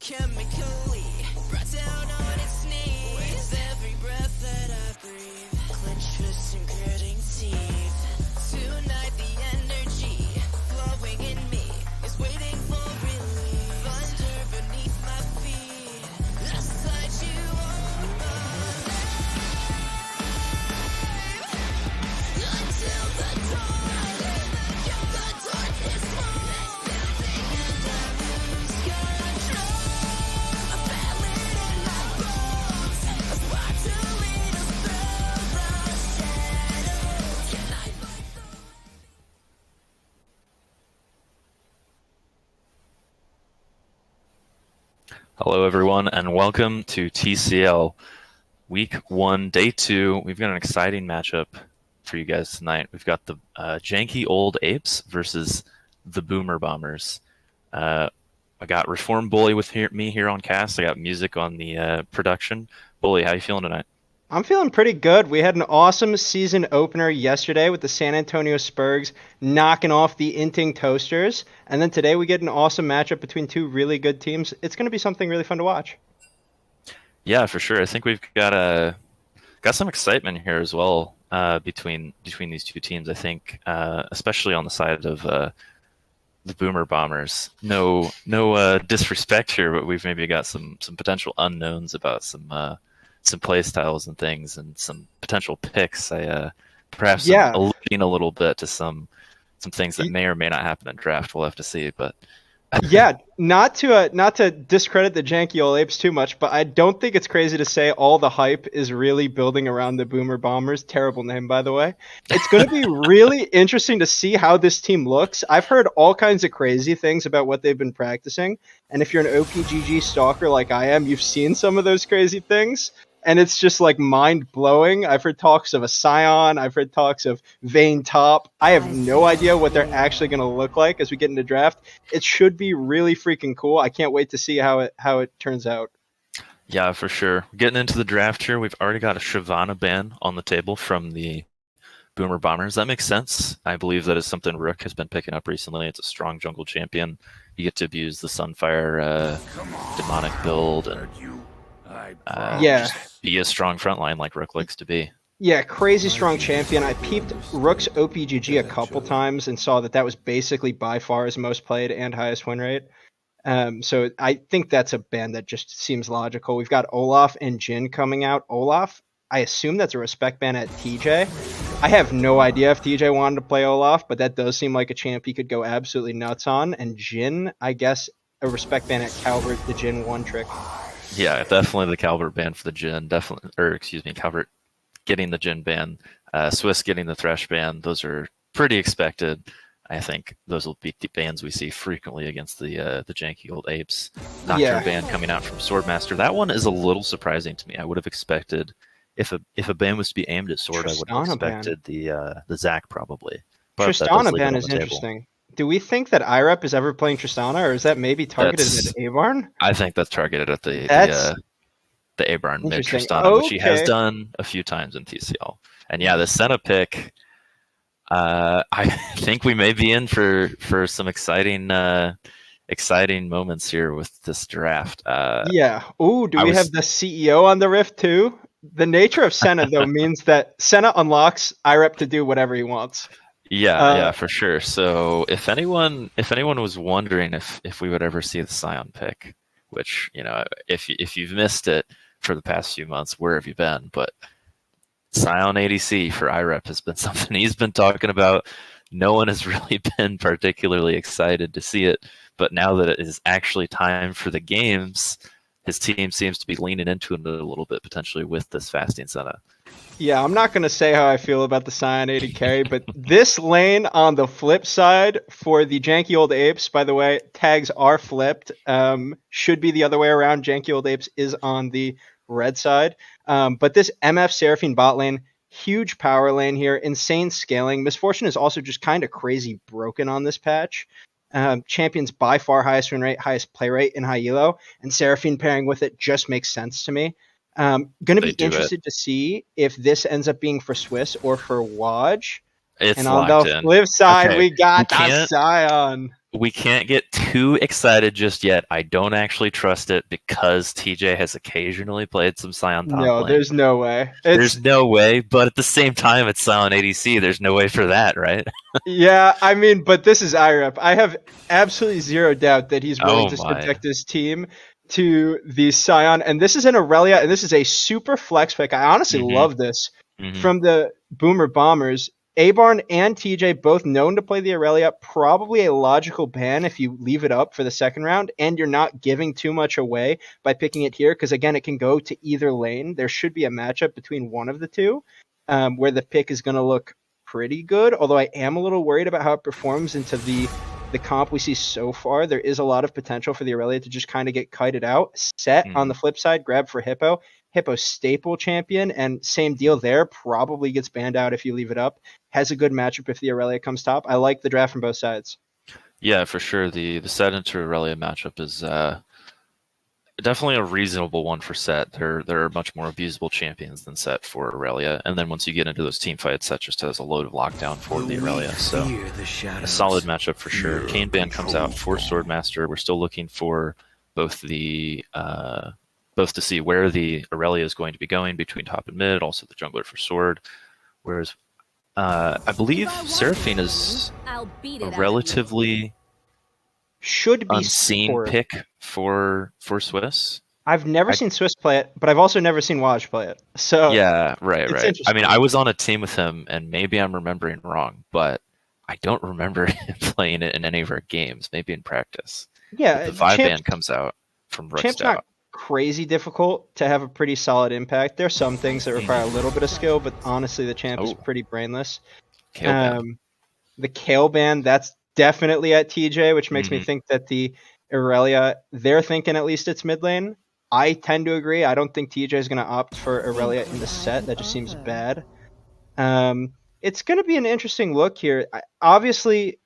chemically brought down on its knees. With every breath that I breathe, clenched fists and gritting teeth. Tonight the energy flowing in me is waiting for relief. Thunder beneath my feet, a sight you won't believe. Until the dawn, the darkness falls. And I lose control. I feel it in my bones. A spark to lead us through the shadows. Can I fight the Hello, everyone, and welcome to TCL Week 1, Day 2. We've got an exciting matchup for you guys tonight. We've got the Janky Old Apes versus the Boomer Bombers. I got Reform Bully with me here on cast. I got music on the production. Bully, how you feeling tonight? I'm feeling pretty good. We had an awesome season opener yesterday with the San Antonio Spurs knocking off the Inting Toasters. And then today we get an awesome matchup between two really good teams. It's going to be something really fun to watch. Yeah, for sure. I think we've got some excitement here as well between these two teams. I think, especially on the side of the Boomer Bombers. No disrespect here, but we've maybe got some potential unknowns about some play styles and things, and some potential picks. Perhaps Yeah. alluding a little bit to some things that may or may not happen in draft. We'll have to see, but Yeah, not to discredit the Janky Old Apes too much, but I don't think it's crazy to say all the hype is really building around the Boomer Bombers. Terrible name, by the way. It's going to be really interesting to see how this team looks. I've heard all kinds of crazy things about what they've been practicing, and if you're an OPGG stalker like I am, you've seen some of those crazy things. And it's just like mind blowing. I've heard talks of a Scion. I've heard talks of Vayne Top. I have no idea what they're actually going to look like as we get into draft. It should be really freaking cool. I can't wait to see how it turns out. yeah, for sure. Getting into the draft here, we've already got a Shyvana ban on the table from the Boomer Bombers. That makes sense. I believe that is something Rook has been picking up recently. It's a strong jungle champion. You get to abuse the Sunfire demonic build and Yeah. just be a strong frontline like Rook likes to be. Yeah, crazy strong champion. I peeped Rook's OPGG a couple times and saw that was basically by far his most played and highest win rate. So I think that's a ban that just seems logical. We've got Olaf and Jin coming out. Olaf, I assume that's a respect ban at TJ. I have no idea if TJ wanted to play Olaf, but that does seem like a champ he could go absolutely nuts on. And Jin, I guess a respect ban at Calvert, the Jin one trick. Yeah, definitely the Calvert ban for the Jin. Calvert getting the Jin ban. Swiss getting the Thresh ban. Those are pretty expected. I think those will be the bans we see frequently against the Janky Old Apes. Nocturne ban coming out from Swordmaster. That one is a little surprising to me. I would have expected if a ban was to be aimed at Sword, I would have expected the Zac probably. But Tristana ban is interesting. Do we think that IREP is ever playing Tristana, or is that maybe targeted at Abarn? I think that's targeted at the Abarn mid Tristana, which he has done a few times in TCL. And yeah, the Senna pick, I think we may be in for some exciting moments here with this draft. Yeah. Ooh, do we have the CEO on the Rift too? The nature of Senna, though, means that Senna unlocks IREP to do whatever he wants. Yeah, for sure. So if anyone was wondering if we would ever see the Scion pick, which, if you've missed it for the past few months, where have you been? But Scion ADC for IREP has been something he's been talking about. No one has really been particularly excited to see it, but now that it is actually time for the games, his team seems to be leaning into it a little bit potentially with this fasting Senna. Yeah, I'm not going to say how I feel about the Scion 80 carry, but this lane on the flip side for the Janky Old Apes, by the way, tags are flipped. Should be the other way around. Janky Old Apes is on the red side. But this MF Seraphine bot lane, huge power lane here, insane scaling. Misfortune is also just kind of crazy broken on this patch. Champion's by far highest win rate, highest play rate in high elo, and Seraphine pairing with it just makes sense to me. Going to be interested to see if this ends up being for Swiss or for Waj. It's And on locked the in. flip side, Okay, we got we the can't- Scion. We can't get too excited just yet. I don't actually trust it because TJ has occasionally played some Scion top No, lane. there's no way. There's no way, but at the same time, it's Scion ADC. There's no way for that, right? Yeah, I mean, but this is IREP. I have absolutely zero doubt that he's willing Oh to my. subject his team to the Scion. And this is an Aurelia, and this is a super flex pick. I honestly Mhm. love this Mhm. from the Boomer Bombers. Abarn and TJ both known to play the Aurelia. Probably a logical ban if you leave it up for the second round, and you're not giving too much away by picking it here, because again, it can go to either lane. There should be a matchup between one of the two, where the pick is going to look pretty good. Although I am a little worried about how it performs into the comp we see so far. There is a lot of potential for the Aurelia to just kind of get kited out. Set on the flip side, grab for Hippo. Hippo staple champion, and same deal there. Probably gets banned out if you leave it up. Has a good matchup if the Aurelia comes top. I like the draft from both sides. Yeah, for sure. The Set into Aurelia matchup is definitely a reasonable one for Set. There are much more abusable champions than Set for Aurelia, and then once you get into those team fights, Set just has a load of lockdown for the Aurelia. So a solid matchup for sure. Kane ban comes out for Swordmaster. We're still looking for both to see where the Aurelia is going to be going between top and mid, also the jungler for Sword. Whereas I believe Seraphine is a relatively Should be unseen support. pick for Swiss. I've never seen Swiss play it, but I've also never seen Waj play it. So Yeah, right. it's I mean, interesting. I was on a team with him, and maybe I'm remembering wrong, but I don't remember him playing it in any of our games. Maybe in practice. Yeah, But the vibe Champ's ban comes out from Champ's Rookstout. not crazy difficult to have a pretty solid impact. There's some things that require a little bit of skill, but honestly, the Champ is Oh. pretty brainless. Kale ban. The Kale ban, that's definitely at TJ, which makes me Mhm. think that the Aurelia, they're thinking at least it's mid lane. I tend to agree. I don't think TJ is going to opt for Aurelia in the set. That just seems bad. It's going to be an interesting look here. Obviously,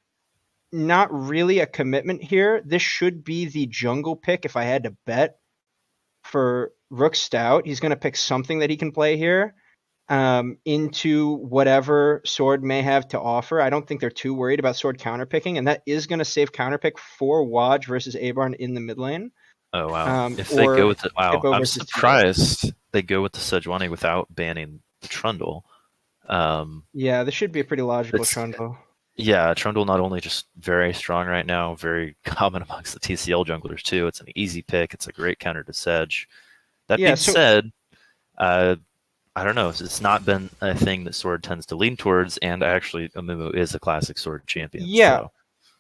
not really a commitment here. This should be the jungle pick if I had to bet for Rook Stout. He's going to pick something that he can play here into whatever Sword may have to offer. I don't think they're too worried about Sword counterpicking, and that is going to save counterpick for Waj versus Abarn in the mid lane. Oh wow! If they or go with Hippo I'm versus TJ. surprised they go with the Sejuani without banning the Trundle. Yeah, this should be a pretty logical It's- Trundle. Yeah, Trundle not only just very strong right now, very common amongst the TCL junglers too. It's an easy pick. It's a great counter to Sedge. That Yeah, being so- said, I don't know. It's not been a thing that Sword tends to lean towards, and actually, Amumu is a classic Sword champion. Yeah. So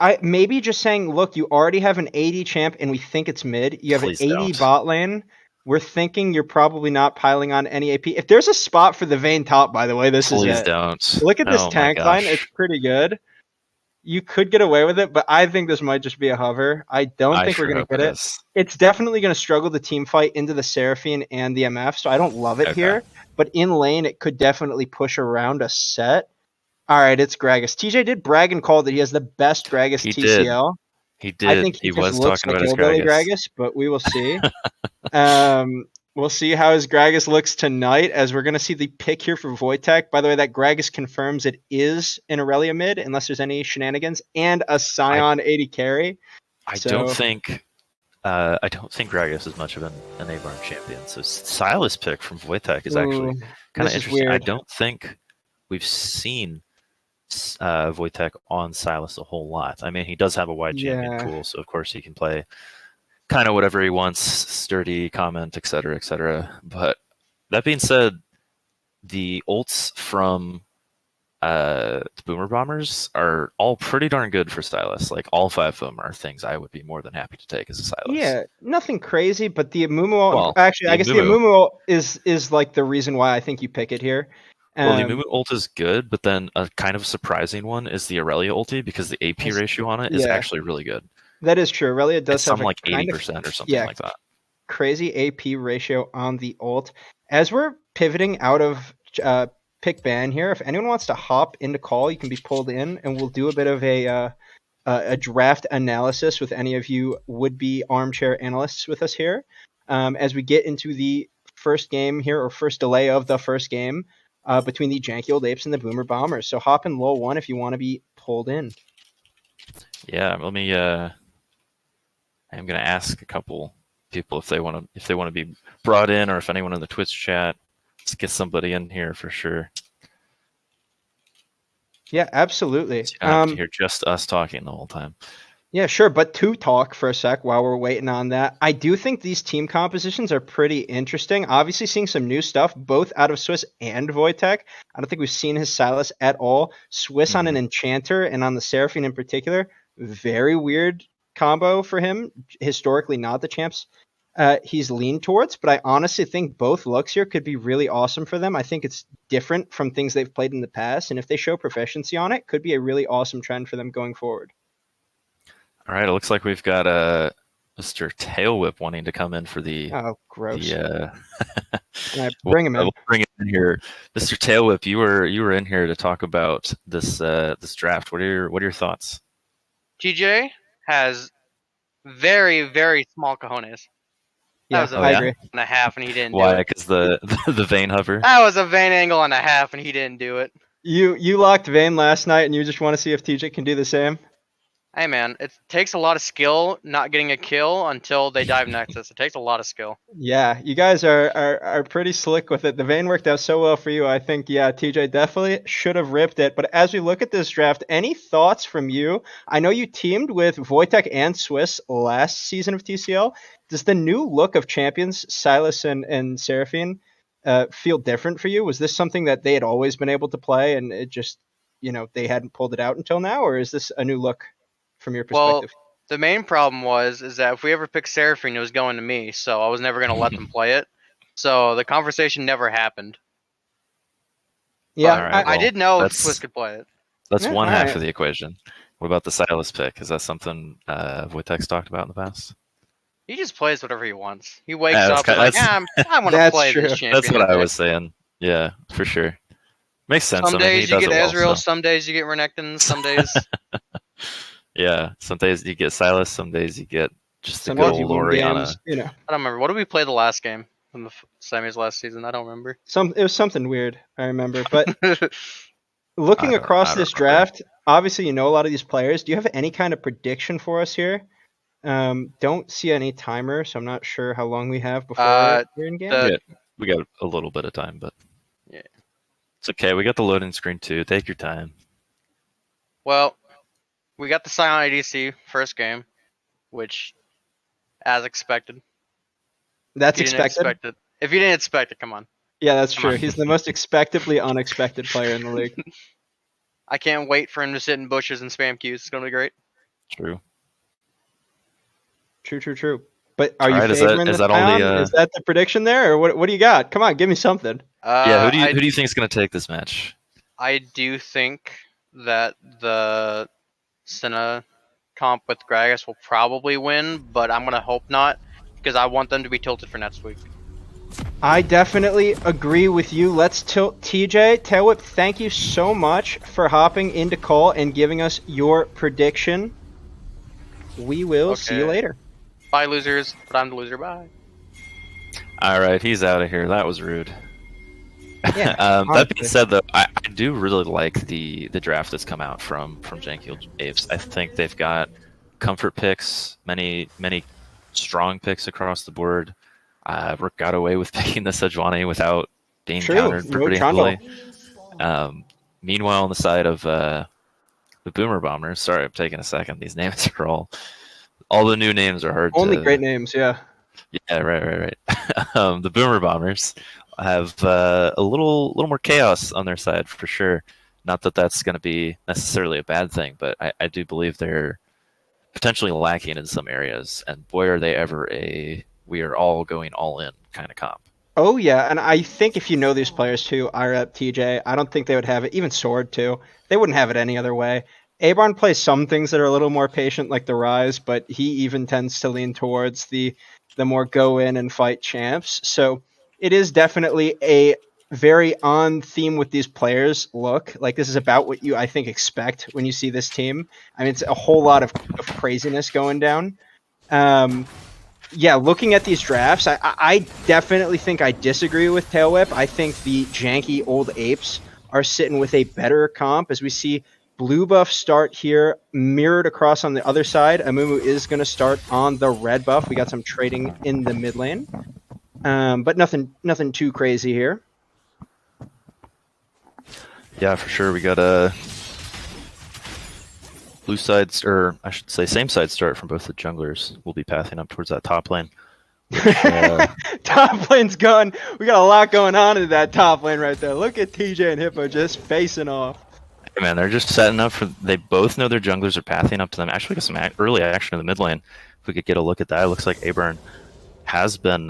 I maybe just saying, look, you already have an 80 champ and we think it's mid. You have Please an 80 don't. bot lane. We're thinking you're probably not piling on any AP. If there's a spot for the Vayne top, by the way, this please is it. don't. Look at this Oh my tank line. gosh. It's pretty good. You could get away with it, but I think this might just be a hover. I don't think sure we're going hope to get it. is. It's definitely going to struggle to team fight into the Seraphine and the MF, so I don't love it Okay. here. But in lane, it could definitely push around a set. All right, it's Gragas. TJ did brag and call that he has the best Gragas He did. TCL. He did. I think he he just was looks talking like about his hillbilly Gragas. Gragas, but we will see. We'll see how his Gragas looks tonight, as we're going to see the pick here for Wojtek. By the way, that Gragas confirms it is an Aurelia mid, unless there's any shenanigans, and a Scion 80 carry. I So- don't think Gragas is much of an Abarn champion. So Silas pick from Wojtek is actually Ooh, kind of this is interesting. I weird. don't think we've seen Wojtek on Silas a whole lot. I mean, he does have a wide champion Yeah. pool, so of course he can play kind of whatever he wants, sturdy, comment, etc., etc. But that being said, the ults from the Boomer Bombers are all pretty darn good for Silas. Like all 5 of them are things I would be more than happy to take as a Silas. Yeah, nothing crazy, but the Amumu, Well, actually, the I guess the Amumu- Amumu is like the reason why I think you pick it here. Well, the Amumu ult is good, but then a kind of surprising one is the Aurelia ulti because the AP ratio on it is yeah. actually really good. That is true. Aurelia does It's have something a like kind of 80% or something yeah. like that. crazy AP ratio on the ult. As we're pivoting out of pick ban here, if anyone wants to hop into call, you can be pulled in, and we'll do a bit of a draft analysis with any of you would-be armchair analysts with us here. As we get into the first game here, or first delay of the first game, between the Janky Old Apes and the Boomer Bombers. So hop in lull 1 if you want to be pulled in. Yeah, let me. I'm gonna ask a couple people if they want to be brought in, or if anyone in the Twitch chat. Let's get somebody in here for sure. Yeah, absolutely. So you don't have to hear just us talking the whole time. Yeah, sure. But to talk for a sec while we're waiting on that, I do think these team compositions are pretty interesting. Obviously, seeing some new stuff both out of Swiss and Wojtek. I don't think we've seen his Silas at all. Swiss on an Enchanter and on the Seraphine in particular, very weird combo for him. Historically, not the champs he's leaned towards, but I honestly think both looks here could be really awesome for them. I think it's different from things they've played in the past, and if they show proficiency on it, could be a really awesome trend for them going forward. All right, it looks like we've got Mr. Tail Whip wanting to come in for the. Oh, gross! Can I bring him in? We'll bring him in here, Mr. Tail Whip. You were in here to talk about this this draft. What are your thoughts? TJ has very, very small cojones. That Yeah, was a I vein agree. and a half, and he didn't do Why? it. Because the vein hover. That was a vein angle and a half, and he didn't do it. You locked Vayne last night, and you just want to see if TJ can do the same. Hey man, it takes a lot of skill not getting a kill until they dive Nexus. It takes a lot of skill. Yeah, you guys are pretty slick with it. The Vayne worked out so well for you. I think, yeah, TJ definitely should have ripped it. But as we look at this draft, any thoughts from you? I know you teamed with Wojtek and Swiss last season of TCL. Does the new look of champions, Silas and Seraphine, feel different for you? Was this something that they had always been able to play and it just, they hadn't pulled it out until now? Or is this a new look from your perspective? Well, the main problem is that if we ever picked Seraphine, it was going to me, so I was never going to let them play it. So the conversation never happened. Yeah, All right, I did know if that's- Swiss could play it. That's Yeah, one all half right. of the equation. What about the Silas pick? Is that something Wojtek's talked about in the past? He just plays whatever he wants. He wakes Yeah, that's up and ki- like, I want to That's play true. this champion. That's what I today." was saying. Yeah, for sure. Makes sense. Some I mean, he days you does get it well, Ezreal, so- some days you get Renekton, some days Yeah, some days you get Silas, some days you get just the Sometimes good you old win Oriana. games, I don't remember. What did we play the last game in the semis last season? I don't remember. It was something weird, I remember. But looking I across don't this remember. draft, obviously you know a lot of these players. Do you have any kind of prediction for us here? Don't see any timer, so I'm not sure how long we have before we're in game. the- We got a little bit of time, but Yeah. it's okay. We got the loading screen too. Take your time. Well, we got the Scion ADC first game, which, as expected. That's If you didn't expected. expect it. If you didn't expect it, come on. Yeah, that's Come true. on. He's the most expectably unexpected player in the league. I can't wait for him to sit in bushes and spam Qs. It's gonna be great. True. True. But are you Alright, is that- favoring is the that all the, Scion? Is that the prediction there, or what do you got? Come on, give me something. Yeah, I who do you think is going to take this match? I do think that the Senna comp with Gragas will probably win, but I'm gonna hope not because I want them to be tilted for next week. I definitely agree with you. Let's tilt TJ. Tailwhip, thank you so much for hopping into call and giving us your prediction. We will see you Okay. later. Bye, losers. But I'm the loser. Bye. All right, he's out of here. That was rude. Yeah, That honestly. being said, though, I do really like the draft that's come out from Janky Old Apes. I think they've got comfort picks, many strong picks across the board. Rook got away with picking the Sejuani without being True, countered no pretty Trundle. heavily. Meanwhile, on the side of the Boomer Bombers, sorry, I'm taking a second. These names are all the new names are hard. Only to, great names, yeah. Yeah, right. The Boomer Bombers have a little more chaos on their side for sure. Not that that's going to be necessarily a bad thing, but I do believe they're potentially lacking in some areas. And boy, are they ever we are all going all in kind of comp. Oh yeah, and I think if you know these players too, IREP, TJ, I don't think they would have it. Even Sword too, they wouldn't have it any other way. Abron plays some things that are a little more patient, like the Rise, but he even tends to lean towards the more go in and fight champs. So it is definitely a very on theme with these players look. Like this is about what you I think expect when you see this team. I mean, it's a whole lot of craziness going down. Yeah, looking at these drafts, I definitely think I disagree with Tail Whip. I think the janky old apes are sitting with a better comp as we see blue buff start here, mirrored across on the other side. Amumu is going to start on the red buff. We got some trading in the mid lane, but nothing too crazy here. Yeah, for sure. We got a blue sides, or I should say same side start from both the junglers. We'll be pathing up towards that top lane. Which, Top lane's gone. We got a lot going on in that top lane right there. Look at TJ and Hippo just facing off. hey man, they're just setting up for. They both know their junglers are pathing up to them. Actually, got some early action in the mid lane. If we could get a look at that, it looks like Aburn has been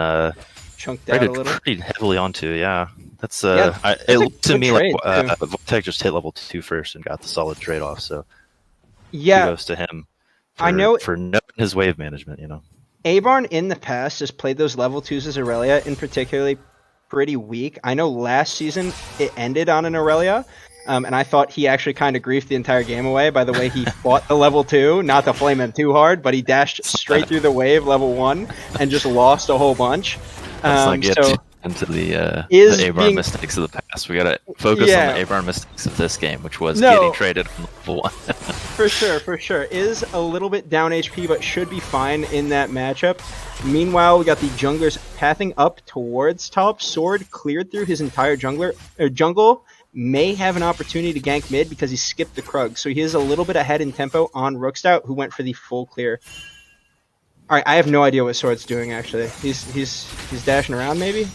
Chunked out a rated little. pretty heavily onto. Yeah, that's Yeah, it a looked to good me trade, like too. Voltec just hit level 2 first and got the solid trade off. So Yeah, kudos to him. I know- for knowing his wave management. You know. Abarn in the past has played those level 2s as Aurelia in particularly pretty weak. I know last season it ended on an Aurelia, and I thought he actually kind of griefed the entire game away by the way he fought the level 2, not to flame him too hard, but he dashed straight through the wave level 1 and just lost a whole bunch. Let's not get So into the is Abarn being- mistakes of the past. We gotta focus Yeah. on the Abarn mistakes of this game, which was No. getting traded from level 1. for sure. Is a little bit down HP, but should be fine in that matchup. Meanwhile, we got the junglers pathing up towards top. Sword cleared through his entire jungle. May have an opportunity to gank mid because he skipped the Krug, so he is a little bit ahead in tempo on Rookstout, who went for the full clear. All right, I have no idea what Sword's doing actually. He's dashing around maybe.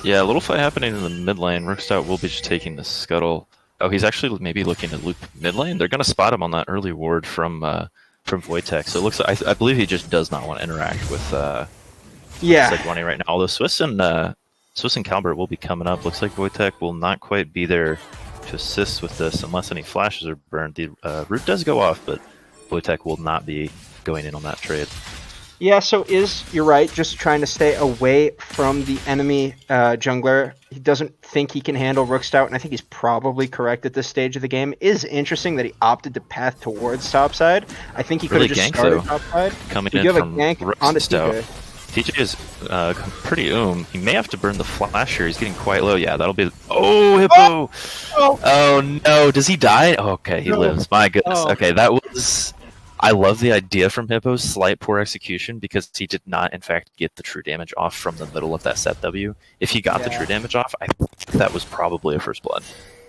Yeah, a little fight happening in the mid lane. Rookstout will be just taking the scuttle. Oh, he's actually maybe looking to loop mid lane. They're gonna spot him on that early ward from Wojtek. So it looks like I believe he just does not want to interact with Yeah, Sejuani right now. Although Swiss and Calbert will be coming up. Looks like Wojtek will not quite be there to assist with this unless any flashes are burned. The root does go off, but Wojtek will not be going in on that trade. Yeah, so you're right, just trying to stay away from the enemy jungler. He doesn't think he can handle Rookstout, and I think he's probably correct at this stage of the game. Is interesting that he opted to path towards topside. I think he could have Really just gank, started though. topside. Coming We in do have a from gank onto Rookstout. TJ. TJ is pretty He may have to burn the flash here. He's getting quite low. Yeah, that'll be. Oh, Hippo! Oh! Oh no! Does he die? Oh, okay, he No. lives. My goodness. Oh. Okay, that was. I love the idea from Hippo's slight poor execution because he did not, in fact, get the true damage off from the middle of that set W. If he got the Yeah. true damage off, I think that was probably a first blood.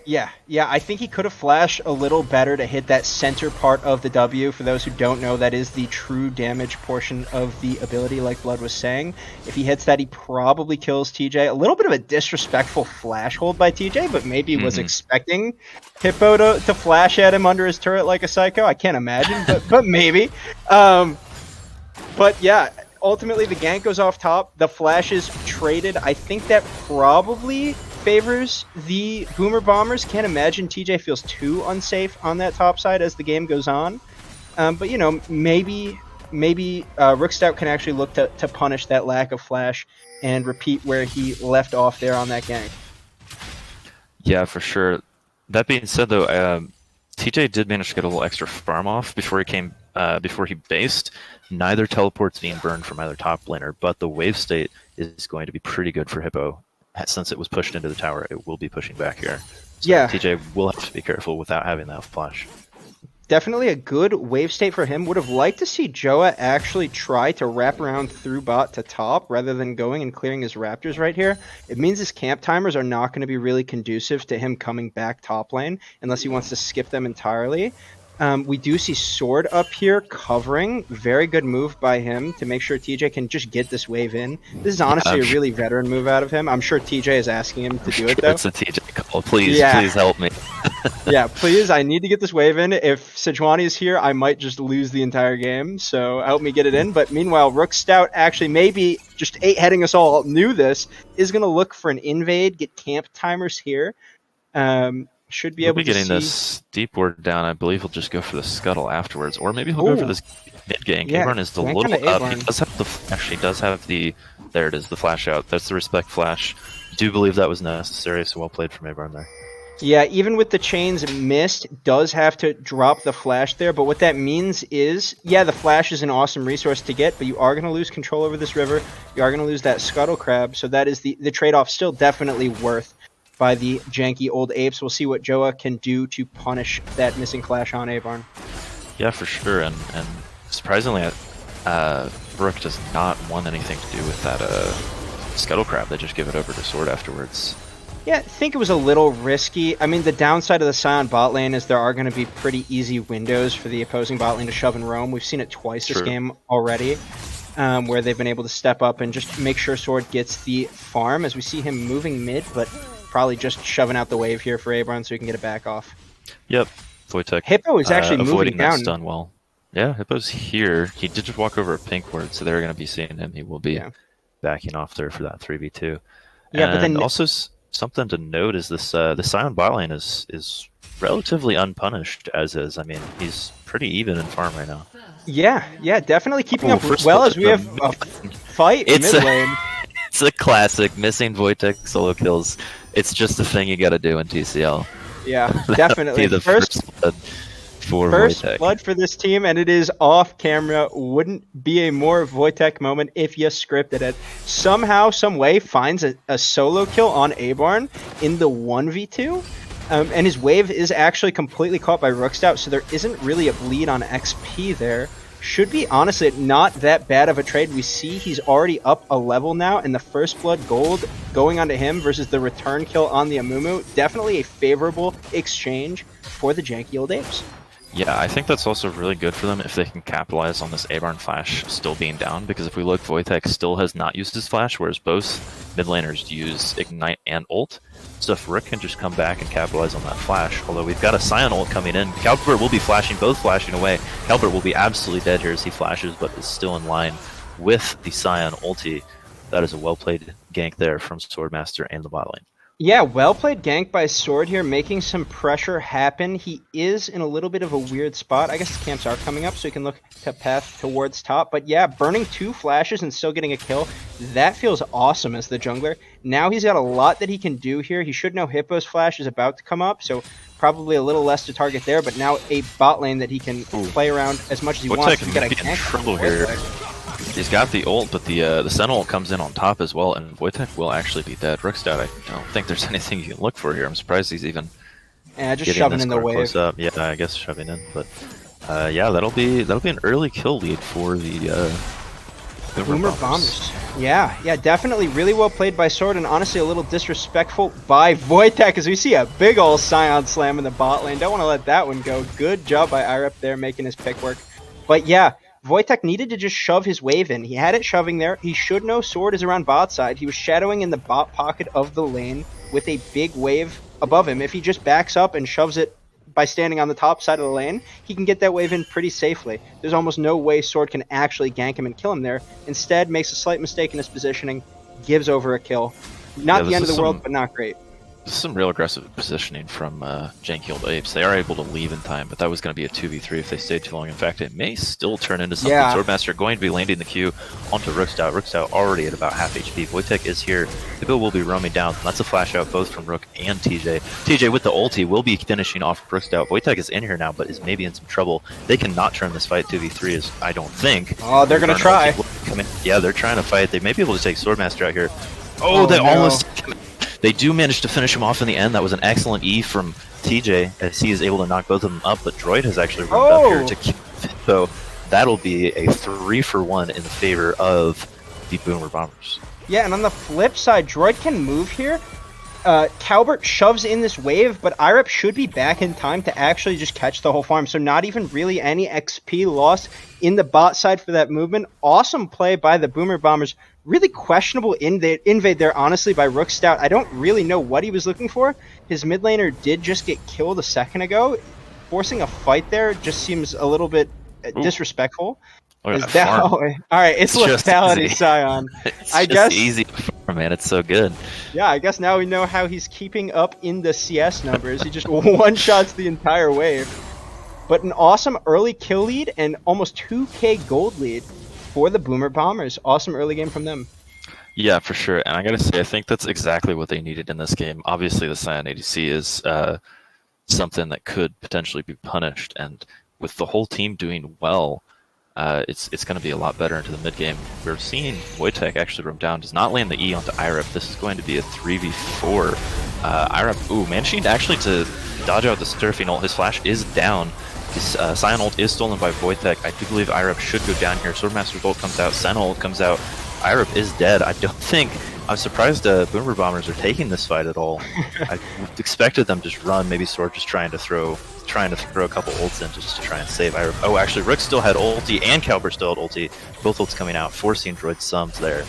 Yeah, I think he could have flashed a little better to hit that center part of the W. For those who don't know, that is the true damage portion of the ability, like Blood was saying. If he hits that, he probably kills TJ. A little bit of a disrespectful flash hold by TJ, but maybe was expecting Hippo to flash at him under his turret like a psycho. I can't imagine, but maybe. But yeah, ultimately the gank goes off top. The flash is traded. I think that probably favors the Boomer Bombers. Can't imagine TJ feels too unsafe on that top side as the game goes on. But you know, maybe Rookstout can actually look to punish that lack of flash and repeat where he left off there on that gank. Yeah, for sure. That being said, though, TJ did manage to get a little extra farm off before he based. Neither teleport's being burned from either top laner, but the wave state is going to be pretty good for Hippo. Since it was pushed into the tower, it will be pushing back here. So Yeah. TJ will have to be careful without having that flash. Definitely a good wave state for him. Would have liked to see JOA actually try to wrap around through bot to top rather than going and clearing his raptors right here. It means his camp timers are not going to be really conducive to him coming back top lane unless he wants to skip them entirely. We do see Sword up here covering. Very good move by him to make sure TJ can just get this wave in. This is honestly a really veteran move out of him. I'm sure TJ is asking him to do it though. It's a TJ call. Please, Yeah. please help me. Yeah, please, I need to get this wave in. If Sejuani is here, I might just lose the entire game, so help me get it in. But meanwhile, Rookstout actually maybe just 8-heading us all knew this, is going to look for an invade, get camp timers here. Should be We'll able be to getting see... this deep ward down. I believe he'll just go for the scuttle afterwards, or maybe he'll go for Ooh. this mid gank. Yeah, Abarn is the gank little onto up. Abarn. He does have the flash. He does have the. There it is, the flash out. That's the respect flash. Do believe that was necessary, so well played from Abarn there. Yeah, even with the chains, Mist does have to drop the flash there, but what that means is, yeah, the flash is an awesome resource to get, but you are going to lose control over this river. You are going to lose that Scuttle Crab, so that is the trade-off still definitely worth by the janky old apes. We'll see what JOA can do to punish that missing flash on Abarn. Yeah, for sure. And surprisingly, Brook does not want anything to do with that Scuttle Crab. They just give it over to Sword afterwards. Yeah, I think it was a little risky. I mean, the downside of the Scion bot lane is there are going to be pretty easy windows for the opposing bot lane to shove and roam. We've seen it twice this game already, where they've been able to step up and just make sure Sword gets the farm, as we see him moving mid, but probably just shoving out the wave here for Abarn so he can get it back off. Yep, Wojtek Hippo is actually moving avoiding down. that stun well. Yeah, Hippo's here. He did just walk over a pink ward, so they're going to be seeing him. He will be backing off there for that 3v2. Yeah, but then also something to note is this the Scion bot lane is relatively unpunished as is. I mean, he's pretty even in farm right now. Yeah, definitely keeping up first well of all, as we have a fight mid lane. It's a classic. Missing Wojtek solo kills. It's just a thing you got to do in TCL. Yeah, definitely. The first blood for First Wojtek. blood for this team, and it is off camera. Wouldn't be a more Wojtek moment if you scripted it. Somehow, some way, finds a solo kill on Abarn in the 1v2. And his wave is actually completely caught by Rookstout, so there isn't really a bleed on XP there. Should be, honestly, not that bad of a trade. We see he's already up a level now, and the first blood gold going onto him versus the return kill on the Amumu. Definitely a favorable exchange for the janky old apes. Yeah, I think that's also really good for them if they can capitalize on this Abarn flash still being down, because if we look, Wojtek still has not used his flash, whereas both mid laners use Ignite and ult. So if Rick can just come back and capitalize on that flash, although we've got a Scion ult coming in, Calbert will be flashing, both flashing away. Calbert will be absolutely dead here as he flashes, but is still in line with the Scion ulti. That is a well-played gank there from Swordmaster and the bot lane. Yeah, well-played gank by Sword here, making some pressure happen. He is in a little bit of a weird spot. I guess the camps are coming up, so he can look to path towards top. But yeah, burning 2 flashes and still getting a kill, that feels awesome as the jungler. Now he's got a lot that he can do here. He should know Hippo's flash is about to come up, so probably a little less to target there, but now a bot lane that he can play around as much as he wants. He's got a gank trouble here. He's got the ult, but the Sentinel comes in on top as well, and Wojtek will actually be dead. Rookstout, I don't think there's anything you can look for here. I'm surprised he's even just shoving in the wave. Close up. Yeah, I guess shoving in, but yeah, that'll be an early kill lead for the Boomer Bombers. Yeah, definitely really well played by Sword, and honestly a little disrespectful by Wojtek, as we see a big ol' Scion slam in the bot lane. Don't want to let that one go. Good job by Irep there, making his pick work. But yeah, Wojtek needed to just shove his wave in. He had it shoving there. He should know Sword is around bot side. He was shadowing in the bot pocket of the lane with a big wave above him. If he just backs up and shoves it by standing on the top side of the lane, he can get that wave in pretty safely. There's almost no way Sword can actually gank him and kill him there. Instead, makes a slight mistake in his positioning, gives over a kill. Not the end of the world, but not great. Some real aggressive positioning from janky old apes. They are able to leave in time, but that was going to be a 2v3 if they stayed too long. In fact, it may still turn into something. Yeah. Swordmaster going to be landing the Q onto Rookstout. Rookstout already at about half HP. Wojtek is here. Hippo will be roaming down. That's a flash out both from Rook and TJ. TJ with the ulti will be finishing off Rookstout. Wojtek is in here now, but is maybe in some trouble. They cannot turn this fight 2v3, as I don't think. Oh, they're going to try. Yeah, they're trying to fight. They may be able to take Swordmaster out here. Oh, they almost... They do manage to finish him off in the end. That was an excellent E from TJ, as he is able to knock both of them up, but Droid has actually roamed up here to keep it. So that'll be a 3-for-1 in favor of the Boomer Bombers. Yeah, and on the flip side, Droid can move here. Calbert shoves in this wave, but Irep should be back in time to actually just catch the whole farm. So not even really any XP lost in the bot side for that movement. Awesome play by the Boomer Bombers. Really questionable invade there, honestly, by Rookstout. I don't really know what he was looking for. His mid laner did just get killed a second ago. Forcing a fight there just seems a little bit disrespectful. All right, it's lethality, Scion. I guess easy, man. It's so good. Yeah, I guess now we know how he's keeping up in the CS numbers. He just one-shots the entire wave. But an awesome early kill lead and almost 2k gold lead for the Boomer Bombers. Awesome early game from them. Yeah, for sure. And I gotta say, I think that's exactly what they needed in this game. Obviously, the Scion ADC is something that could potentially be punished, and with the whole team doing well, it's going to be a lot better into the mid game. We're seeing Wojtek actually roam down, does not land the E onto Irep. This is going to be a 3v4. Irep, managing actually to dodge out the surfing ult. His flash is down. His Scion ult is stolen by Wojtek. I do believe Irep should go down here. Swordmaster's ult comes out, Senna ult comes out. Irep is dead. I'm surprised Boomer Bombers are taking this fight at all. I expected them to just run, maybe Sword just trying to throw a couple ults in just to try and save Irep. Oh, actually, Rook still had ulti and Calber still had ulti. Both ults coming out, forcing Droid sums there.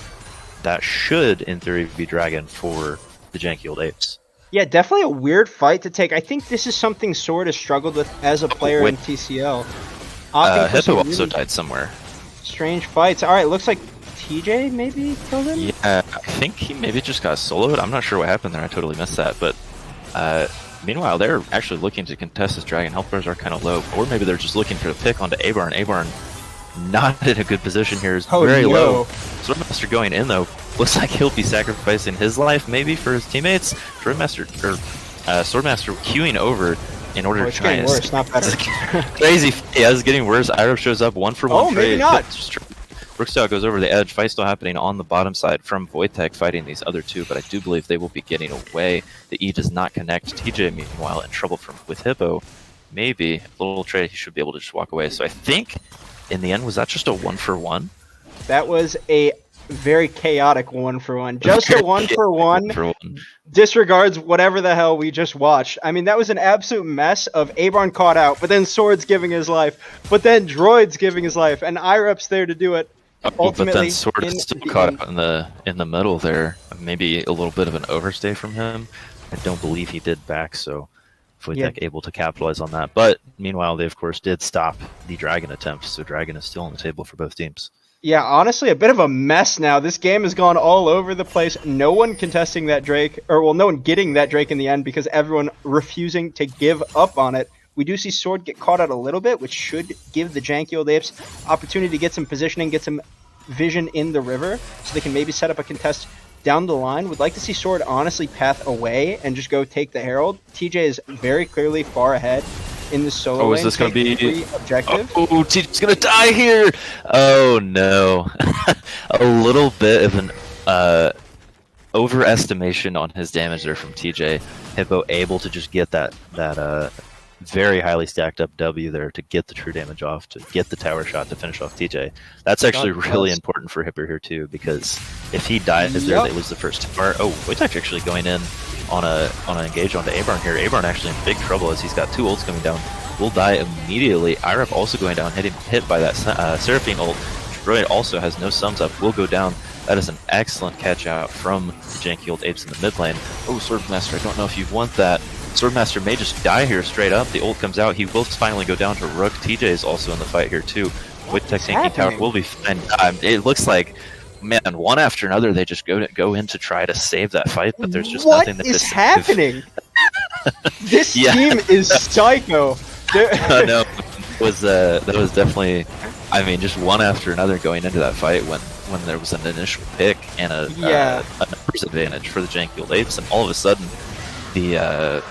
That should, in theory, be Dragon for the janky old apes. Yeah, definitely a weird fight to take. I think this is something Sword has struggled with as a player in TCL. Hippo also died somewhere. Strange fights. All right, looks like TJ maybe killed him? Yeah, I think he maybe just got soloed. I'm not sure what happened there. I totally missed that. But meanwhile, they're actually looking to contest this dragon. Health bars are kind of low. Or maybe they're just looking for a pick onto Abarn. Abarn not in a good position here. Is very low. Swordmaster going in, though. Looks like he'll be sacrificing his life maybe for his teammates. Swordmaster queuing over in order to try and... It's getting worse, not better. Crazy. Yeah, it's getting worse. Irep shows up 1-for-1 Oh, maybe not. Brookstyle goes over the edge. Fight still happening on the bottom side from Wojtek fighting these other two, but I do believe they will be getting away. The E does not connect. TJ, meanwhile, in trouble with Hippo. Maybe a little trade, he should be able to just walk away. So I think, in the end, was that just a 1-for-1? That was a very chaotic 1-for-1. Just a 1-for-1. Disregards whatever the hell we just watched. I mean, that was an absolute mess of Abarn caught out, but then Sword's giving his life, but then Droid's giving his life, and Irep's there to do it. But then Sword is still caught out in the middle there. Maybe a little bit of an overstay from him. I don't believe he did back, so Wojtek able to capitalize on that. But meanwhile, they of course did stop the Dragon attempt, so Dragon is still on the table for both teams. Yeah, honestly, a bit of a mess now. This game has gone all over the place. No one contesting that Drake, or well, no one getting that Drake in the end because everyone refusing to give up on it. We do see Sword get caught out a little bit, which should give the janky old apes opportunity to get some positioning, get some vision in the river, so they can maybe set up a contest down the line. Would like to see Sword honestly path away and just go take the Herald. TJ is very clearly far ahead in the solo lane. Is this going to be objective? Oh, TJ's going to die here! Oh no. A little bit of an overestimation on his damage there from TJ. Hippo able to just get that very highly stacked up W there to get the true damage off, to get the tower shot to finish off TJ. That's actually really important for Hippo here too, because if he dies there, they lose the first tower. Oh, Wojtek actually going in on an engage onto Abarn here. Abarn actually in big trouble as he's got two ults coming down. Will die immediately. Irep also going down, hit by that Seraphine ult. Droid also has no sums up, will go down. That is an excellent catch out from the janky old apes in the mid lane. Oh, Swordmaster, I don't know if you want that. Swordmaster may just die here straight up. The ult comes out. He will finally go down to Rook. TJ is also in the fight here too. Wojtek tanking tower will be fine. It looks like, man, one after another they just go in to try to save that fight, but there's just nothing that is happening. This team is psycho. No, that was definitely, I mean, just one after another going into that fight when there was an initial pick and a numbers advantage for the janky old apes, and all of a sudden the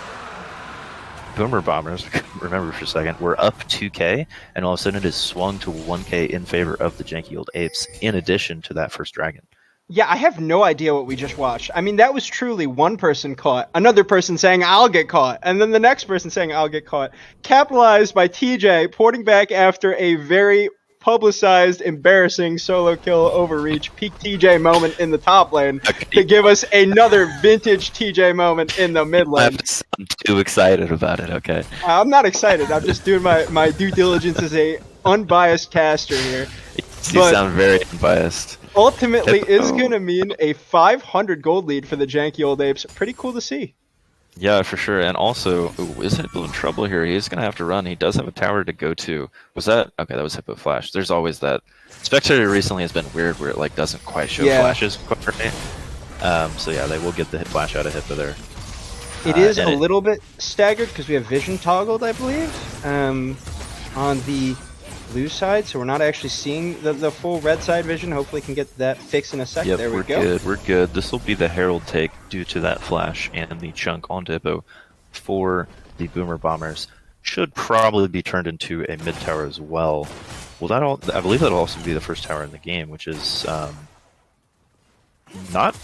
Boomer Bombers, remember for a second, were up 2k, and all of a sudden it is swung to 1k in favor of the janky old apes, in addition to that first dragon. Yeah, I have no idea what we just watched. I mean, that was truly one person caught, another person saying, I'll get caught, and then the next person saying, I'll get caught. Capitalized by TJ, porting back after a very publicized, embarrassing solo kill overreach, peak TJ moment in the top lane to give us another vintage TJ moment in the mid lane. I'm too excited about it, okay? I'm not excited. I'm just doing my due diligence as a unbiased caster here. You sound very unbiased. Ultimately, is going to mean a 500 gold lead for the janky old apes. Pretty cool to see. Yeah, for sure. And also, is Hippo in trouble here? He's going to have to run. He does have a tower to go to. Was that? Okay, that was Hippo Flash. There's always that. Spectator recently has been weird where it like doesn't quite show flashes quite right. So yeah, they will get the hit flash out of Hippo there. It is a little bit staggered because we have vision toggled, I believe, on the blue side, so we're not actually seeing the full red side vision. Hopefully can get that fixed in a sec. Yep, There we we're go. good. We're good. This will be the Herald take due to that flash and the chunk on Hippo for the Boomer Bombers. Should probably be turned into a mid tower as well. Well, I believe that'll also be the first tower in the game, which is not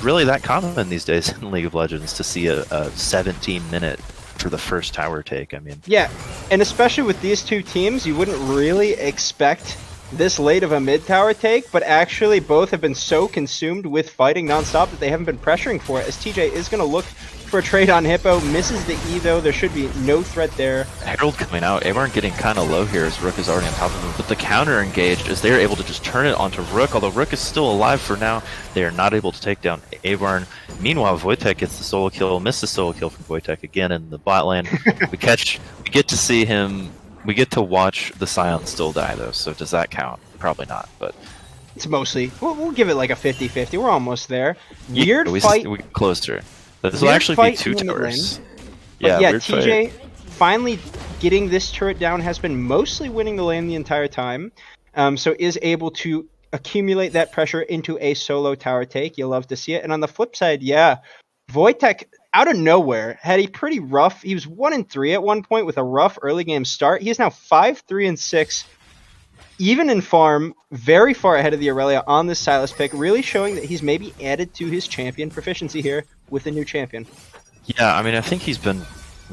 really that common these days in League of Legends to see a 17-minute for the first tower take. I mean, Yeah, and especially with these two teams, you wouldn't really expect this late of a mid tower take, but actually both have been so consumed with fighting nonstop that they haven't been pressuring for it, as TJ is going to look for a trade on Hippo, misses the E though, there should be no threat there. Herald coming out, Avarn getting kind of low here as Rook is already on top of him, but the counter engaged as they're able to just turn it onto Rook, although Rook is still alive for now. They are not able to take down Avarn. Meanwhile, Wojtek gets the solo kill, missed the solo kill from Wojtek again in the bot lane. we get to see him, we get to watch the Scion still die though, so does that count? Probably not, but... It's mostly, we'll give it like a 50-50, we're almost there. Weird fight. We get closer. This will Weird actually be fight 2 in the mid towers. lane. But yeah, weird TJ fight. finally getting this turret down, has been mostly winning the lane the entire time, so is able to accumulate that pressure into a solo tower take. You'll love to see it. And on the flip side, yeah, Wojtek out of nowhere had a pretty rough, he was 1-3 at one point with a rough early game start. He is now 5-3-6, even in farm, very far ahead of the Aurelia on this Sylas pick, really showing that he's maybe added to his champion proficiency here with a new champion. Yeah, I mean, I think he's been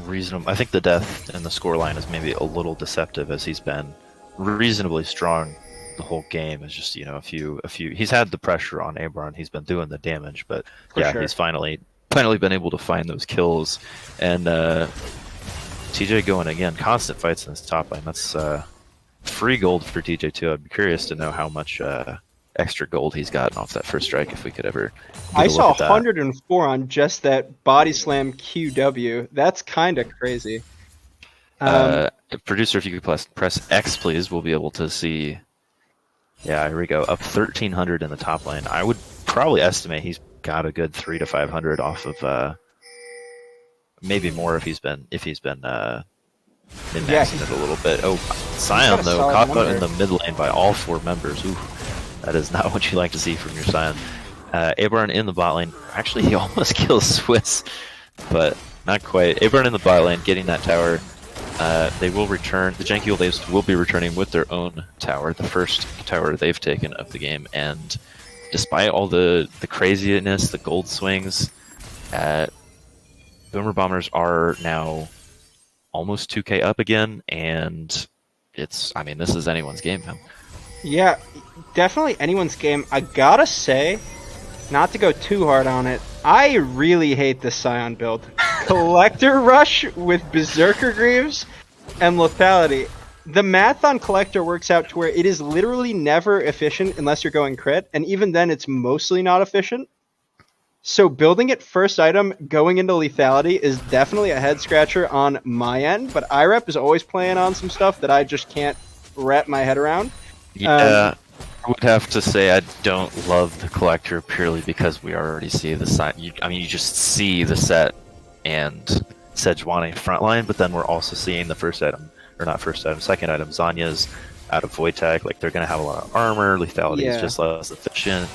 reasonable. I think the death and the scoreline is maybe a little deceptive, as he's been reasonably strong the whole game. Is just, you know, a few. He's had the pressure on Abarn. He's been doing the damage, but For yeah, sure. he's finally been able to find those kills. And TJ going again, constant fights in this top lane. That's free gold for TJ too. I'd be curious to know how much extra gold he's gotten off that first strike if we could ever get I a saw look at that. 104 on just that body slam QW. That's kind of crazy. Producer, if you could press X, please, we'll be able to see. Yeah, here we go. Up 1,300 in the top lane. I would probably estimate he's got a good 300 to 500 off of maybe more if he's been min-maxing it a little bit. Oh, Scion got a though solid caught out number. in the mid lane by all 4 members. Ooh, that is not what you like to see from your Scion. Abarn in the bot lane. Actually, he almost kills Swiss, but not quite. Abarn in the bot lane, getting that tower. They will return. The Janky Old Apes will be returning with their own tower, the first tower they've taken of the game. And despite all the craziness, the gold swings, Boomer Bombers are now almost 2k up again, and I mean, this is anyone's game, man. Yeah, definitely anyone's game. I gotta say, not to go too hard on it, I really hate this Scion build. Collector Rush with Berserker Greaves and Lethality. The math on Collector works out to where it is literally never efficient unless you're going crit, and even then it's mostly not efficient. So building it first item, going into Lethality is definitely a head scratcher on my end, but IREP is always playing on some stuff that I just can't wrap my head around. Yeah, I would have to say I don't love the Collector purely because we already see the set. You just see the set and Sejuani frontline, but then we're also seeing the second item, Zanya's out of Wojtek. Like, they're going to have a lot of armor, lethality is just less efficient.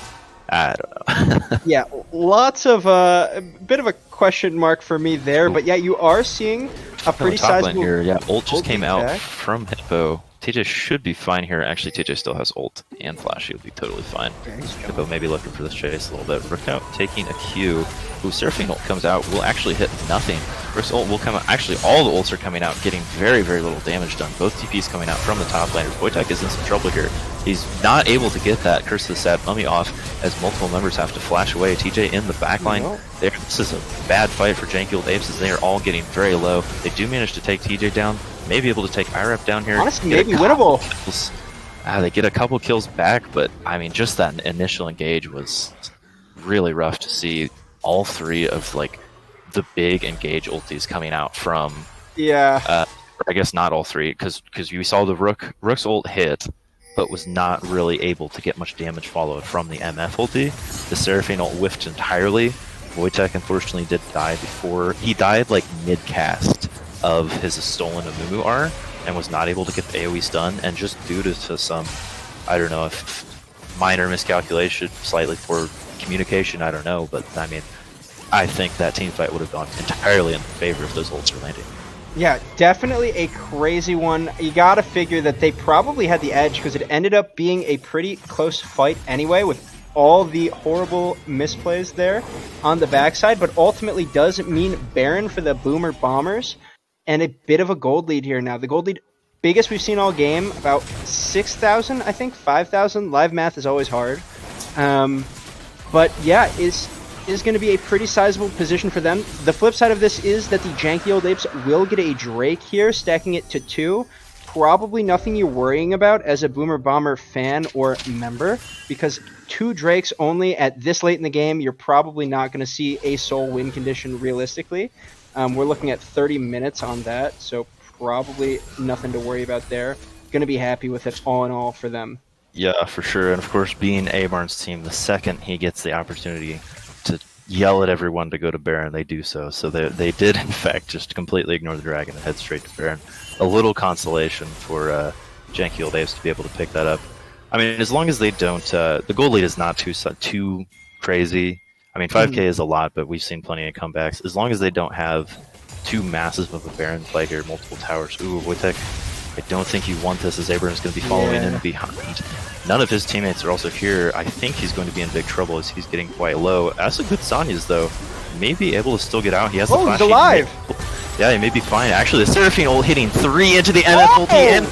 I don't know. Yeah, lots of a bit of a question mark for me there, but yeah, you are seeing a pretty top lane sizable here. Yeah, ult just ult came out back. from Hippo. TJ should be fine here. Actually, TJ still has ult and flash. He'll be totally fine. Hippo maybe looking for this chase a little bit. Rook out taking a Q. Ooh, Seraphine ult comes out. Will actually hit nothing. Rook's ult will come out. Actually, all the ults are coming out, getting very, very little damage done. Both TPs coming out from the top laners. Wojtek is in some trouble here. He's not able to get that Curse of the Sad Mummy off as multiple members have to flash away. TJ in the backline. No. This is a bad fight for Janky Old Apes as they are all getting very low. They do manage to take TJ down. Maybe able to take IREP down here. Honestly, Get a maybe couple winnable. kills. They get a couple kills back, but I mean, just that initial engage was really rough to see. All 3 of like the big engage ultis coming out from. Yeah. I guess not all 3, because you saw the Rook's ult hit, but was not really able to get much damage followed from the MF ulti. The Seraphine ult whiffed entirely. Wojtek unfortunately did die before he died, like mid cast of his stolen Amumu R, and was not able to get the AoE stun, and just due to some, I don't know if minor miscalculation, slightly poor communication, I don't know, but I mean, I think that team fight would have gone entirely in favor if those ults were landing. Yeah, definitely a crazy one. You gotta figure that they probably had the edge because it ended up being a pretty close fight anyway with all the horrible misplays there on the backside, but ultimately does mean Baron for the Boomer Bombers and a bit of a gold lead here now. The gold lead, biggest we've seen all game, about 6,000, I think, 5,000. Live math is always hard. But yeah, is going to be a pretty sizable position for them. The flip side of this is that the Janky Old Apes will get a Drake here, stacking it to 2. Probably nothing you're worrying about as a Boomer Bomber fan or member, because 2 Drakes only at this late in the game, you're probably not going to see a Soul win condition realistically. We're looking at 30 minutes on that, so probably nothing to worry about there. Going to be happy with it all in all for them. Yeah, for sure. And of course, being Abarn's team, the second he gets the opportunity to yell at everyone to go to Baron, they do so. So they did, in fact, just completely ignore the dragon and head straight to Baron. A little consolation for Janky Old Apes to be able to pick that up. I mean, as long as they don't, the gold lead is not too crazy. I mean, 5k is a lot, but we've seen plenty of comebacks. As long as they don't have too massive of a Baron play here, multiple towers. Ooh, Wojtek, I don't think you want this as Abraham is going to be following in behind. None of his teammates are also here. I think he's going to be in big trouble as he's getting quite low. That's a good Sonya's, though. Maybe able to still get out. He has the flash. He's alive! Yeah, he may be fine. Actually, the Seraphine ult hitting 3 into the MF ulti, and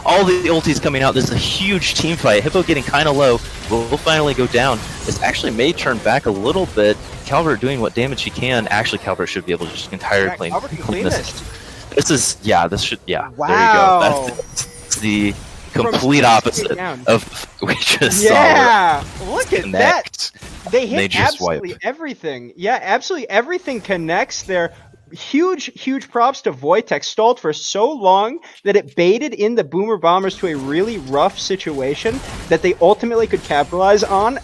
all the ultis coming out. This is a huge team fight. Hippo getting kind of low. Will finally go down. This actually may turn back a little bit. Calvert doing what damage he can. Actually, Calvert should be able to just entirely clean this. This is, this should, Wow. There you go. That's the complete opposite of we just saw. Yeah, look at Connect. that. They hit just absolutely wipe. everything. Yeah, absolutely everything connects there. Huge props to Wojtek. Stalled for so long that it baited in the Boomer Bombers to a really rough situation that they ultimately could capitalize on.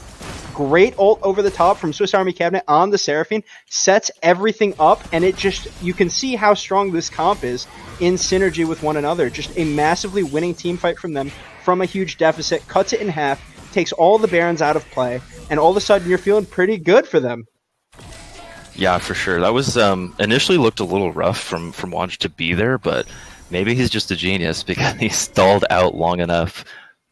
Great ult over the top from Swiss Army Cabinet on the Seraphine, sets everything up, and it just, you can see how strong this comp is in synergy with one another. Just a massively winning team fight from them from a huge deficit, cuts it in half, takes all the Barons out of play, and all of a sudden you're feeling pretty good for them. Yeah, for sure. That was initially looked a little rough from Waj to be there, but maybe he's just a genius because he stalled out long enough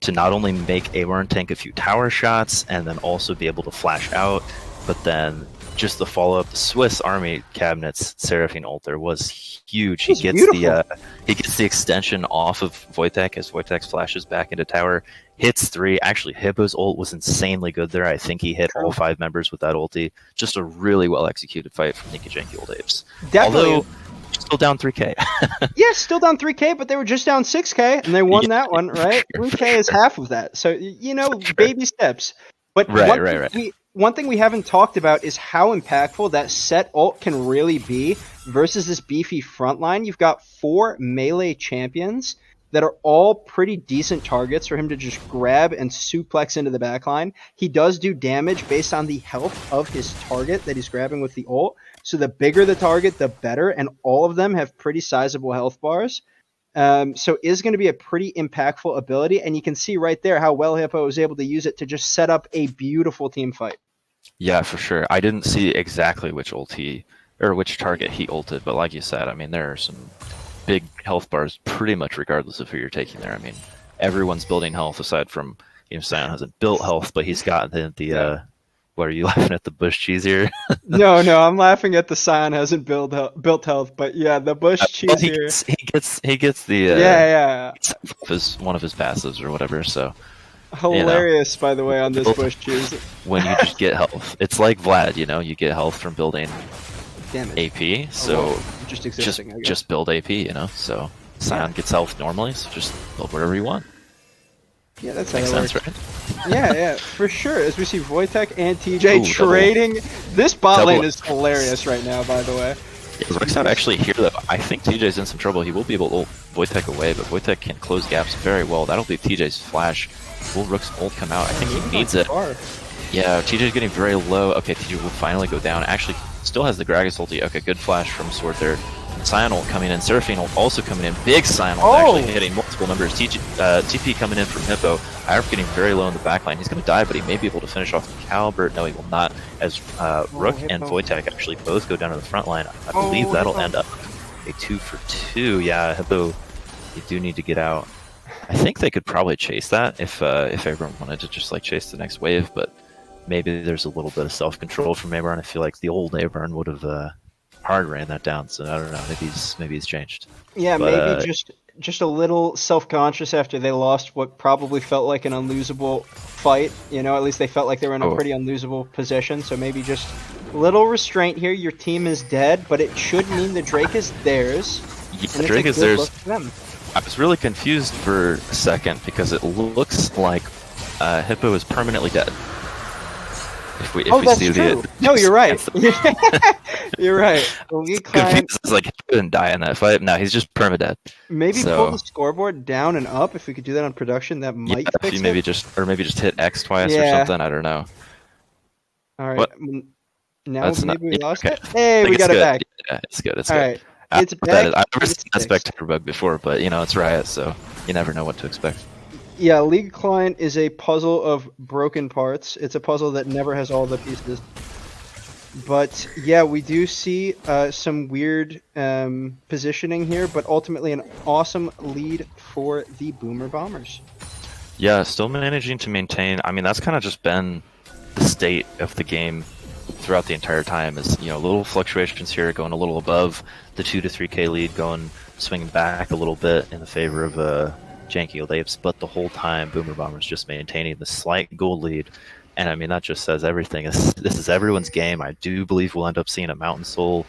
to not only make Awarn tank a few tower shots and then also be able to flash out, but then just the follow-up, the Swiss Army Cabinet's Seraphine ult there was huge. He gets the extension off of Wojtek as Wojtek flashes back into tower, hits 3. Actually, Hippo's ult was insanely good there. I think he hit all 5 members with that ulti. Just a really well-executed fight from Nika Janky Old Apes. Definitely. Although, still down 3k. Yeah, still down 3k, but they were just down 6k, and they won that one, right? 3k is half of that. So, baby steps. But one thing we haven't talked about is how impactful that set ult can really be versus this beefy frontline. You've got 4 melee champions that are all pretty decent targets for him to just grab and suplex into the backline. He does do damage based on the health of his target that he's grabbing with the ult. So the bigger the target, the better, and all of them have pretty sizable health bars. So is going to be a pretty impactful ability, and you can see right there how well Hippo was able to use it to just set up a beautiful team fight. Yeah, for sure. I didn't see exactly which which target he ulted, but like you said, I mean, there are some big health bars pretty much regardless of who you're taking there. I mean, everyone's building health aside from, Sion hasn't built health, but he's got the what are you laughing at, the bush cheese here? No, I'm laughing at the Sion hasn't built health, but yeah, the bush cheese here. He gets the his one of his passives or whatever. So hilarious, by the way, on this bush cheese. When you just get health, it's like Vlad. You get health from building AP. So just existing, just build AP. So Sion gets health normally, so just build whatever you want. Yeah, that's makes sense, right? Yeah, for sure. As we see Wojtek and TJ trading, this bot lane is hilarious right now. By the way, Rook's not actually here though. I think TJ's in some trouble. He will be able to ult Wojtek away, but Wojtek can close gaps very well. That'll be TJ's flash. Will Rook's ult come out? I think he needs it. Yeah, TJ's getting very low. Okay, TJ will finally go down. Actually, still has the Gragas ulti. Okay, good flash from Sword there. Scion ult coming in. Seraphine ult also coming in. Big Scion ult Oh! actually hitting multiple numbers. TP coming in from Hippo. Iref getting very low in the backline. He's going to die, but he may be able to finish off the Caliber. No, he will not, as Rook and Hippo. Wojtek actually both go down to the front line. I believe that'll Hippo. end up a 2-for-2. Yeah, Hippo, you do need to get out. I think they could probably chase that if everyone wanted to just like chase the next wave, but maybe there's a little bit of self-control from Aburn. I feel like the old Aburn would have hard ran that down, so I don't know. Maybe he's changed. Yeah, But, maybe just a little self-conscious after they lost what probably felt like an unlosable fight. You know, at least they felt like they were in a Oh. pretty unlosable position. So maybe just a little restraint here. Your team is dead, but it should mean the Drake is theirs. Yeah, And it's Drake a is good theirs. look for them. I was really confused for a second because it looks like Hippo is permanently dead. If we Oh, that's see true. the No, you're right. against the- You're right. The lead client confused. It's like he didn't die in that fight. No, he's just permadead. maybe So- pull the scoreboard down and up. If we could do that on production, that Yeah, might if fix you maybe it. just hit X twice or Yeah. something. I don't know. All right. What? Now That's maybe not- we yeah, lost okay. it. Hey, I think we it's got it good. back. Yeah, it's good. It's All good. right. I- It's I've back. never It's seen a fixed. spectator bug before, but you know it's Riot, so you never know what to expect. Yeah, League Client is a puzzle of broken parts. It's a puzzle that never has all the pieces. But yeah, we do see some weird positioning here, but ultimately an awesome lead for the Boomer Bombers. Yeah, still managing to maintain. I mean, that's kind of just been the state of the game throughout the entire time. Is little fluctuations here, going a little above the 2 to 3K lead, swinging back a little bit in the favor of Janky Old Apes, but the whole time Boomer Bombers just maintaining the slight gold lead. And I mean, that just says everything. This is everyone's game. I do believe we'll end up seeing a Mountain Soul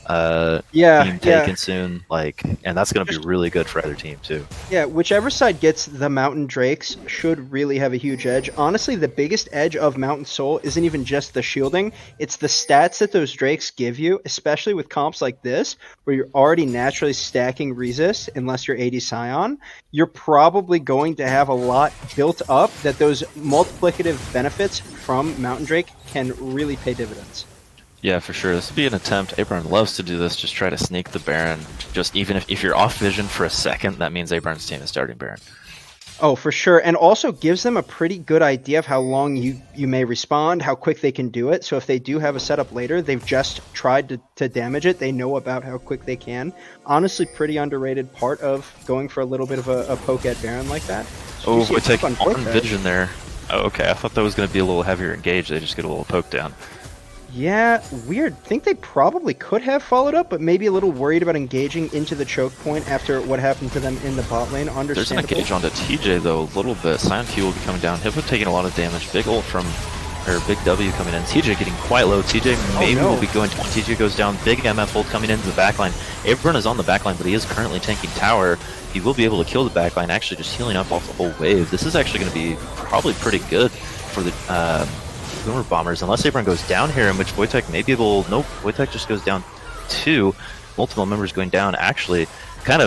team taken soon. And that's going to be really good for either team too. Yeah, whichever side gets the Mountain Drakes should really have a huge edge. Honestly, the biggest edge of Mountain Soul isn't even just the shielding, it's the stats that those Drakes give you, especially with comps like this, where you're already naturally stacking resist, unless you're 80 Scion. You're probably going to have a lot built up that those multiplicative benefits from Mountain Drake can really pay dividends. Yeah, for sure. This will be an attempt. Abraham loves to do this. Just try to sneak the Baron. Just even if you're off vision for a second, that means Abraham's team is starting Baron. Oh, for sure. And also gives them a pretty good idea of how long you may respond, how quick they can do it. So if they do have a setup later, they've just tried to damage it. They know about how quick they can. Honestly, pretty underrated part of going for a little bit of a poke at Baron like that. So Oh, you see we a take fun on poke there. vision there. Oh, okay. I thought that was going to be a little heavier engaged. They just get a little poke down. Yeah, weird. Think they probably could have followed up, but maybe a little worried about engaging into the choke point after what happened to them in the bot lane. There's an Understandable. engage onto TJ though, a little bit. Scion Q will be coming down. Hippo taking a lot of damage. Big ult from, or Big W coming in. TJ getting quite low. TJ maybe no. will be going down. TJ goes down. Big MF ult coming into the backline. Abraham is on the backline, but he is currently tanking tower. He will be able to kill the backline, actually just healing up off the whole wave. This is actually going to be probably pretty good for the Boomer Bombers, unless Abraham goes down here, in which Wojtek may be able... Nope, Wojtek just goes down 2. Multiple members going down. Actually, we've kind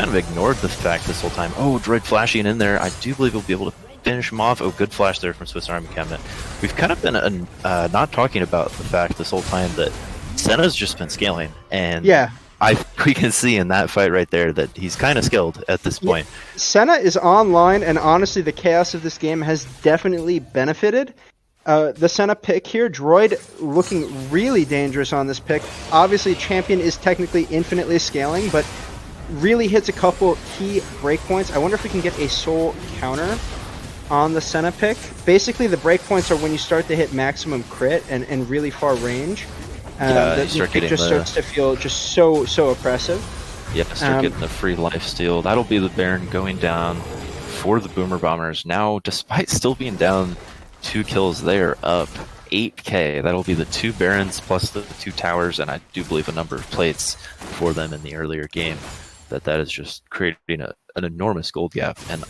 of ignored the fact this whole time. Oh, Droid flashing in there. I do believe we'll be able to finish him off. Oh, good flash there from Swiss Army Cabinet. We've kind of been not talking about the fact this whole time that Senna's just been scaling, and Yeah. we can see in that fight right there that he's kind of skilled at this point. Senna is online, and honestly, the chaos of this game has definitely benefited. The Senna pick here, Droid looking really dangerous on this pick. Obviously, Champion is technically infinitely scaling, but really hits a couple key breakpoints. I wonder if we can get a soul counter on the Senna pick. Basically, the breakpoints are when you start to hit maximum crit and really far range. Yeah, you The start pick getting just the- starts to feel just so oppressive. Yeah, start getting the free lifesteal. That'll be the Baron going down for the Boomer Bombers. Now, despite still being down 2 kills, they are up 8k. That'll be the 2 Barons plus the 2 towers, and I do believe a number of plates for them in the earlier game. That is just creating an enormous gold gap. And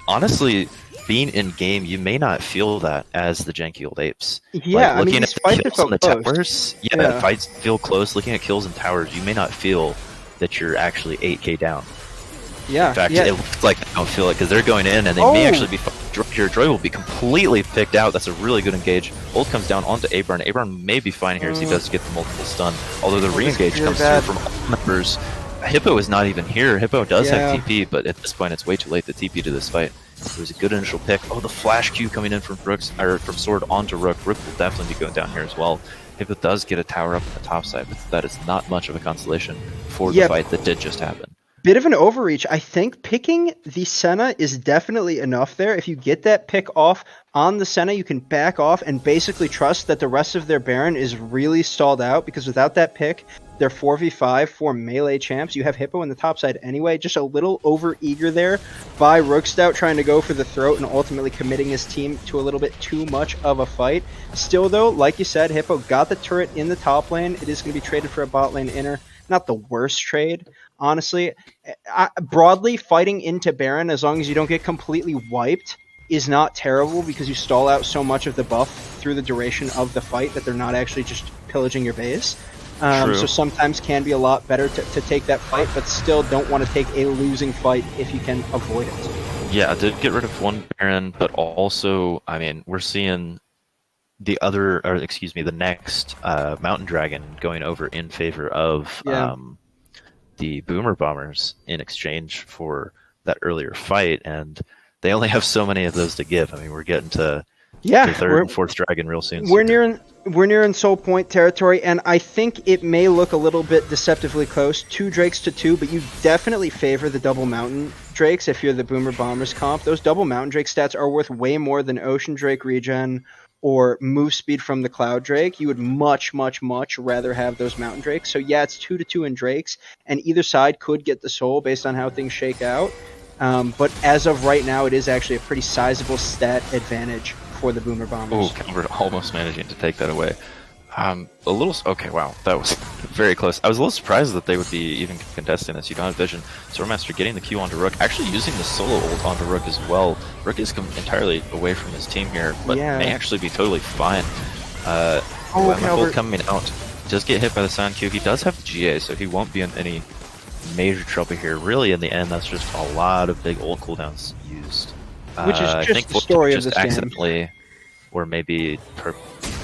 honestly, being in game, you may not feel that as the janky old apes. Yeah, I mean, looking these at the fights are kills so on the close. towers, Yeah. fights feel close. Looking at kills and towers, you may not feel that you're actually 8k down. Yeah, In fact, yeah. it looks like they don't feel it because they're going in and they may Oh. actually be here. Droid will be completely picked out. That's a really good engage. Ult comes down onto Abram. Abram may be fine here as he does get the multiple stun. Although the re-engage comes through from all members. Hippo is not even here. Hippo does have TP, but at this point it's way too late to TP to this fight. It was a good initial pick. Oh, the flash Q coming in from Brooks, or from Sword onto Rook. Rook will definitely be going down here as well. Hippo does get a tower up on the top side, but that is not much of a consolation for the fight that did just happen. Bit of an overreach. I think picking the Senna is definitely enough there. If you get that pick off on the Senna, you can back off and basically trust that the rest of their Baron is really stalled out, because without that pick, they're 4v5 for melee champs. You have Hippo in the top side anyway. Just a little over-eager there by Rookstout, trying to go for the throat and ultimately committing his team to a little bit too much of a fight. Still, though, like you said, Hippo got the turret in the top lane. It is going to be traded for a bot lane inner. Not the worst trade, honestly. Broadly, fighting into Baron, as long as you don't get completely wiped, is not terrible, because you stall out so much of the buff through the duration of the fight that they're not actually just pillaging your base. So sometimes can be a lot better to take that fight, but still don't want to take a losing fight if you can avoid it. Yeah, did get rid of one Baron, but also, I mean, we're seeing the next Mountain Dragon going over in favor of the Boomer Bombers in exchange for that earlier fight, and they only have so many of those to give. I mean, we're getting to the third and fourth dragon real soon. We're near in Soul Point territory, and I think it may look a little bit deceptively close. 2 Drakes to 2, but you definitely favor the double Mountain Drakes if you're the Boomer Bombers comp. Those double Mountain Drake stats are worth way more than Ocean Drake regen or move speed from the Cloud Drake. You would much, much, much rather have those Mountain Drakes. So yeah, it's 2 to 2 in Drakes, and either side could get the soul based on how things shake out. But as of right now, it is actually a pretty sizable stat advantage for the Boomer Bombers. Oh, Calvert almost managing to take that away. Okay, wow, that was very close. I was a little surprised that they would be even contesting this. You don't have vision. Swordmaster getting the Q onto Rook, actually using the solo ult onto Rook as well. Rook is entirely away from his team here, but may actually be totally fine. Calvert coming out. Does get hit by the Sand Q. He does have the GA, so he won't be in any major trouble here. Really, in the end, that's just a lot of big ult cooldowns used. Which is just the story of this accidentally game. Or maybe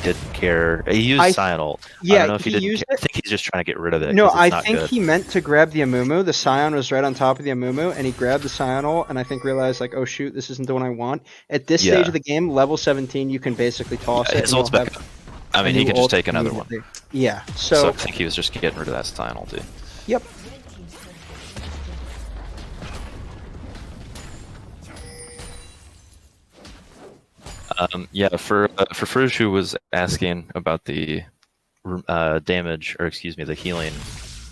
didn't care. He used Scion ult. Yeah, I don't know if he used didn't care. I think he's just trying to get rid of it. No, I think he meant to grab the Amumu. The Scion was right on top of the Amumu, and he grabbed the Scion ult, and I think realized, like, oh shoot, this isn't the one I want. At this stage of the game, level 17, you can basically toss it. His ult's back up. I mean, he could just take another one. Yeah, so I think he was just getting rid of that Scion ult too. Yep. For Fruge, who was asking about the damage, or excuse me, the healing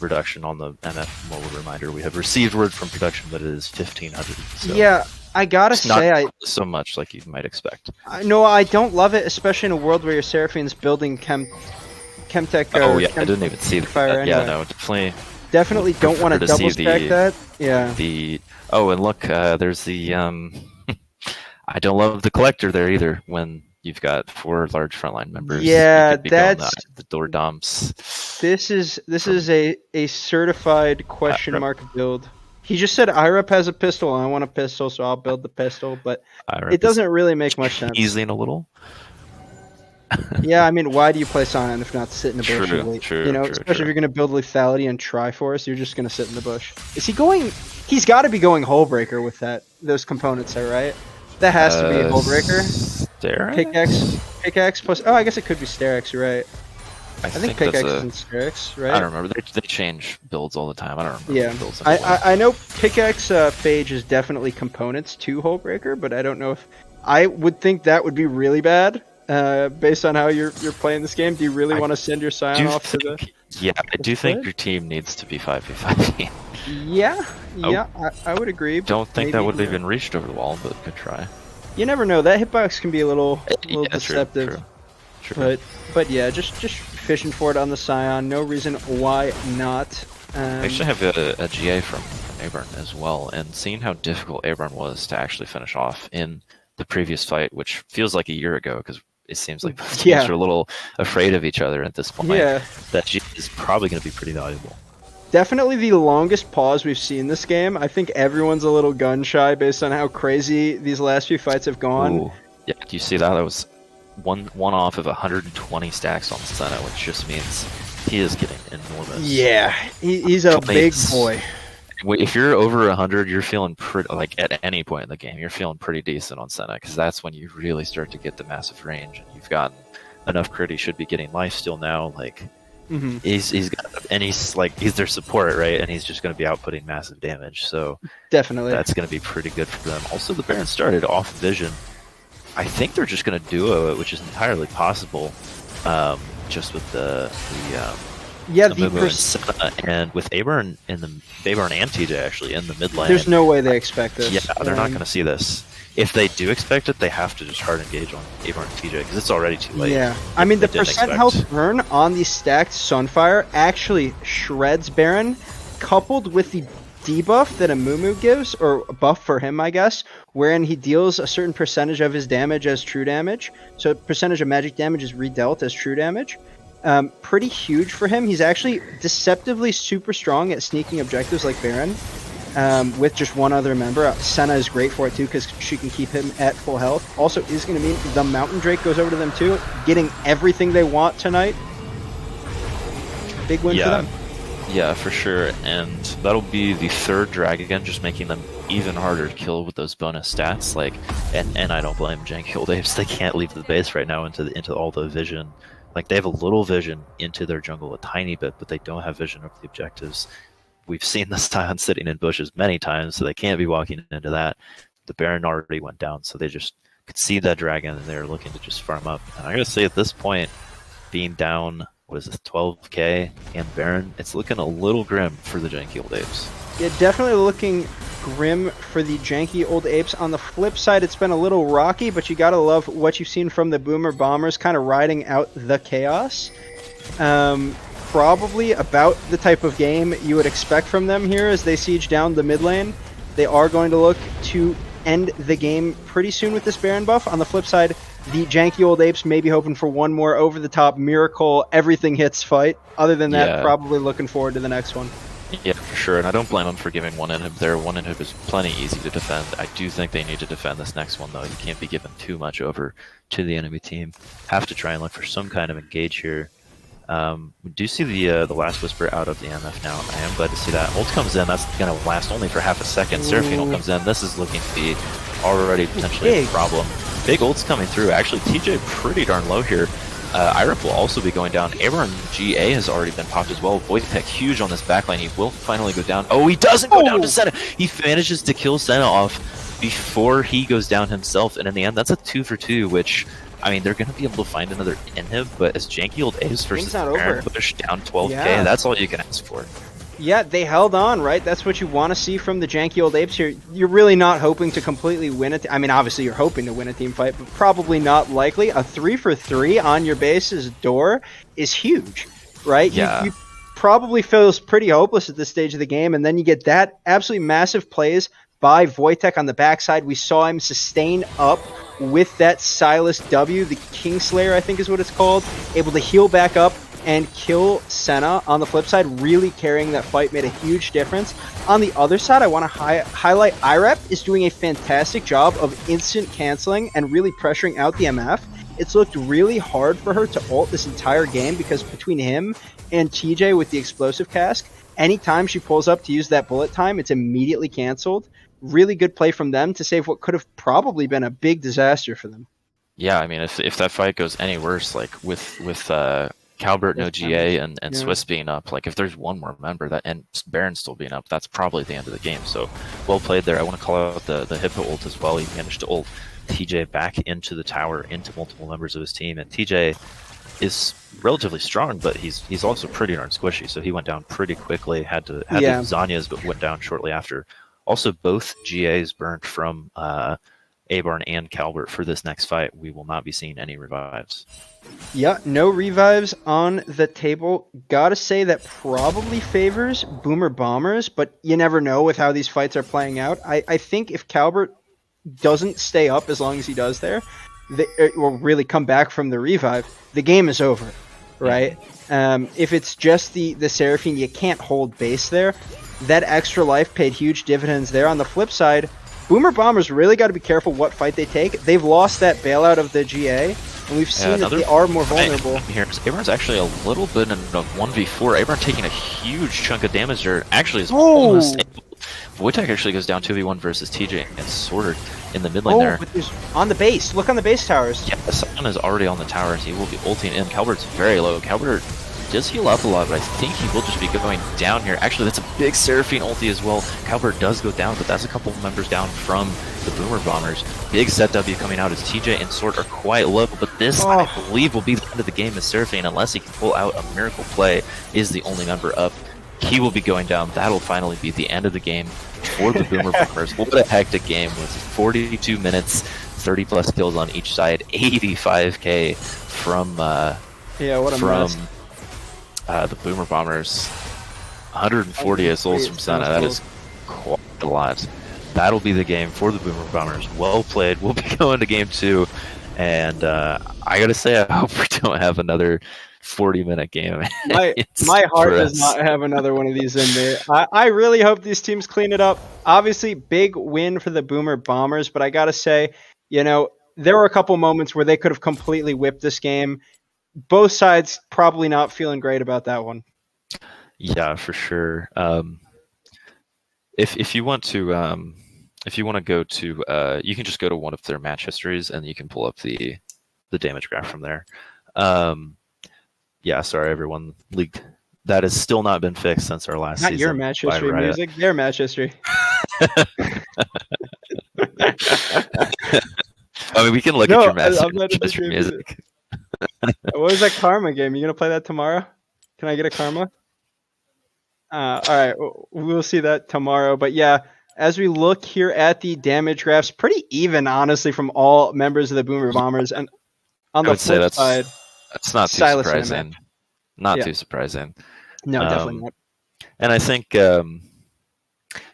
reduction on the MF mobile reminder, we have received word from production that it is 1500. So yeah, I gotta say, not so much like you might expect. No, I don't love it, especially in a world where your Seraphine's building Chemtech. Oh yeah, I didn't even see that. Anyway. Yeah, no, definitely don't want to double stack that. Yeah. And look, there's the I don't love the collector there either when you've got 4 large frontline members. Yeah, that's the door dumps. This is a certified question mark build. He just said IREP has a pistol and I want a pistol, so I'll build the pistol, but it doesn't really make much sense. Easing a little. Yeah, I mean, why do you play Scion if not sit in the bush and wait? Especially if you're going to build lethality and Triforce, you're just going to sit in the bush. Is he going? He's got to be going Hullbreaker with those components there, right? That has to be a Hullbreaker. Pickaxe plus. Oh, I guess it could be Sterex. You're right. I think Pickaxe is in Sterex, right? I don't remember. They change builds all the time. I don't remember. Yeah, builds I know Pickaxe Phage is definitely components to Hullbreaker, but I don't know if I would think that would be really bad. Based on how you're playing this game, do you really want to send your Scion off to the? Yeah, I do think your team needs to be 5v5. Yeah, I would agree. Don't think that would have been reached over the wall, but good try. You never know. That hitbox can be a little deceptive. True. But yeah, just fishing for it on the Scion. No reason why not. I actually have a GA from Abram as well, and seeing how difficult Abram was to actually finish off in the previous fight, which feels like a year ago, because it seems like both teams are a little afraid of each other at this point. Yeah. That GA is probably going to be pretty valuable. Definitely the longest pause we've seen this game. I think everyone's a little gun shy based on how crazy these last few fights have gone. Ooh. Yeah, do you see that? That was one off of 120 stacks on Senna, which just means he is getting enormous. Yeah, he's a big boy. If you're over 100, you're feeling pretty, like at any point in the game, you're feeling pretty decent on Senna, because that's when you really start to get the massive range, and you've gotten enough crit. He should be getting lifesteal now. Like, he's got, and he's their support, right? And he's just going to be outputting massive damage. So definitely, that's going to be pretty good for them. Also, the Baron started off vision. I think they're just going to duo it, which is entirely possible. Just with the and with Aburn and TJ actually in the mid lane. There's no way they expect this. Yeah, they're not going to see this. If they do expect it, they have to just hard engage on Aburn and TJ, because it's already too late. Yeah, I mean the percent health burn on the stacked Sunfire actually shreds Baron, coupled with the debuff that Amumu gives, or a buff for him, I guess, wherein he deals a certain percentage of his damage as true damage. So percentage of magic damage is redealt as true damage. Pretty huge for him. He's actually deceptively super strong at sneaking objectives like Baron, with just one other member. Senna is great for it too, because she can keep him at full health. Also is going to mean the Mountain Drake goes over to them too, getting everything they want tonight. Big win for them. Yeah, for sure. And that'll be the third dragon, just making them even harder to kill with those bonus stats. Like, and I don't blame Janky Old Apes. They can't leave the base right now into all the vision. Like, they have a little vision into their jungle, a tiny bit, but they don't have vision over the objectives. We've seen the Scion sitting in bushes many times, so they can't be walking into that. The Baron already went down, so they just could see that dragon, and they're looking to just farm up. And I gotta say, at this point, being down, what is this, 12k and Baron, it's looking a little grim for the Janky Old Apes. Yeah, definitely looking grim for the Janky Old Apes. On the flip side, it's been a little rocky, but you gotta love what you've seen from the Boomer Bombers, kind of riding out the chaos. Probably about the type of game you would expect from them here as they siege down the mid lane. They are going to look to end the game pretty soon with this Baron buff. On the flip side, the Janky Old Apes may be hoping for one more over-the-top miracle, everything hits fight. Other than that, probably looking forward to the next one. Yeah, for sure, and I don't blame them for giving one inhib there. One inhib is plenty easy to defend. I do think they need to defend this next one, though. You can't be giving too much over to the enemy team. Have to try and look for some kind of engage here. We do see the Last Whisper out of the MF now. I am glad to see that. Ult comes in, that's going to last only for half a second. Seraphine ult comes in, this is looking to be already potentially a problem. Big ults coming through. Actually, TJ pretty darn low here. Irip will also be going down. Aberron GA has already been popped as well. Voidpeck huge on this backline. He will finally go down. Oh, he doesn't go down to Senna. He manages to kill Senna off before he goes down himself. And in the end, that's a 2 for 2, which, I mean, they're going to be able to find another inhib, but as Janky Old Apes versus Baron push down 12k, that's all you can ask for. Yeah, they held on, right? That's what you want to see from the Janky Old Apes here. You're really not hoping to completely win it. I mean, obviously you're hoping to win a team fight, but probably not likely. A 3 for 3 on your base's door is huge, right? Yeah. You probably feels pretty hopeless at this stage of the game, and then you get that absolutely massive plays by Wojtek on the backside. We saw him sustain up with that Silas W, the Kingslayer, I think is what it's called, able to heal back up and kill Senna. On the flip side, really carrying that fight, made a huge difference. On the other side, I want to highlight Irep is doing a fantastic job of instant canceling and really pressuring out the MF. It's looked really hard for her to ult this entire game, because between him and TJ with the explosive cask, anytime she pulls up to use that bullet time, it's immediately canceled. Really good play from them to save what could have probably been a big disaster for them. Yeah, I mean, if that fight goes any worse, like with Calbert, no GA, and Swiss being up, like if there's one more member that and Baron still being up, that's probably the end of the game. So well played there. I want to call out the Hippo ult as well. He managed to ult TJ back into the tower, into multiple members of his team, and TJ is relatively strong, but he's also pretty darn squishy. So he went down pretty quickly. Had the Zanyas, but went down shortly after. Also, both GAs burnt from Abarn and Calbert for this next fight. We will not be seeing any revives. Yeah, no revives on the table. Gotta say that probably favors Boomer Bombers, but you never know with how these fights are playing out. I think if Calbert doesn't stay up as long as he does there, or really come back from the revive, the game is over, right? If it's just the Seraphine, you can't hold base there. That extra life paid huge dividends there. On the flip side, Boomer Bombers really got to be careful what fight they take. They've lost that bailout of the GA, and we've seen that they are more vulnerable. Here, Abrams actually a little bit in a 1v4. Abrams taking a huge chunk of damage there. Actually, is almost. Wojtek actually goes down 2v1 versus TJ and Sword in the mid lane there. But there's on the base. Look on the base towers. Yeah, Sion is already on the towers. He will be ulting in. Calbert's very low. Calbert does heal up a lot, but I think he will just be going down here. Actually, that's a big Seraphine ulti as well. Calbert does go down, but that's a couple members down from the Boomer Bombers. Big ZW coming out as TJ and Sword are quite low, but this, I believe, will be the end of the game as Seraphine, unless he can pull out a miracle play, is the only member up. He will be going down. That'll finally be the end of the game for the Boomer Bombers. What a hectic game. Was 42 minutes, 30 plus kills on each side, 85k from the Boomer Bombers, 140 souls from Senna. That is quite a lot. That'll be the game for the Boomer Bombers. Well played. We'll be going to game 2, and I gotta say, I hope we don't have another 40-minute game. My heart does not have another one of these in there. I really hope these teams clean it up. Obviously, big win for the Boomer Bombers, but I gotta say, there were a couple moments where they could have completely whipped this game. Both sides probably not feeling great about that one. Yeah, for sure. If you want to go to you can just go to one of their match histories and you can pull up the damage graph from there. Yeah, sorry everyone, leaked. That has still not been fixed since our last season. Not your match history music, their match history. I mean, we can look at your match history music. What was that Karma game? You gonna play that tomorrow? Can I get a Karma? All right, we'll see that tomorrow. But yeah, as we look here at the damage graphs, pretty even, honestly, from all members of the Boomer Bombers. And on the flip side, that's not too surprising. Not too surprising. No, definitely not. And I think, I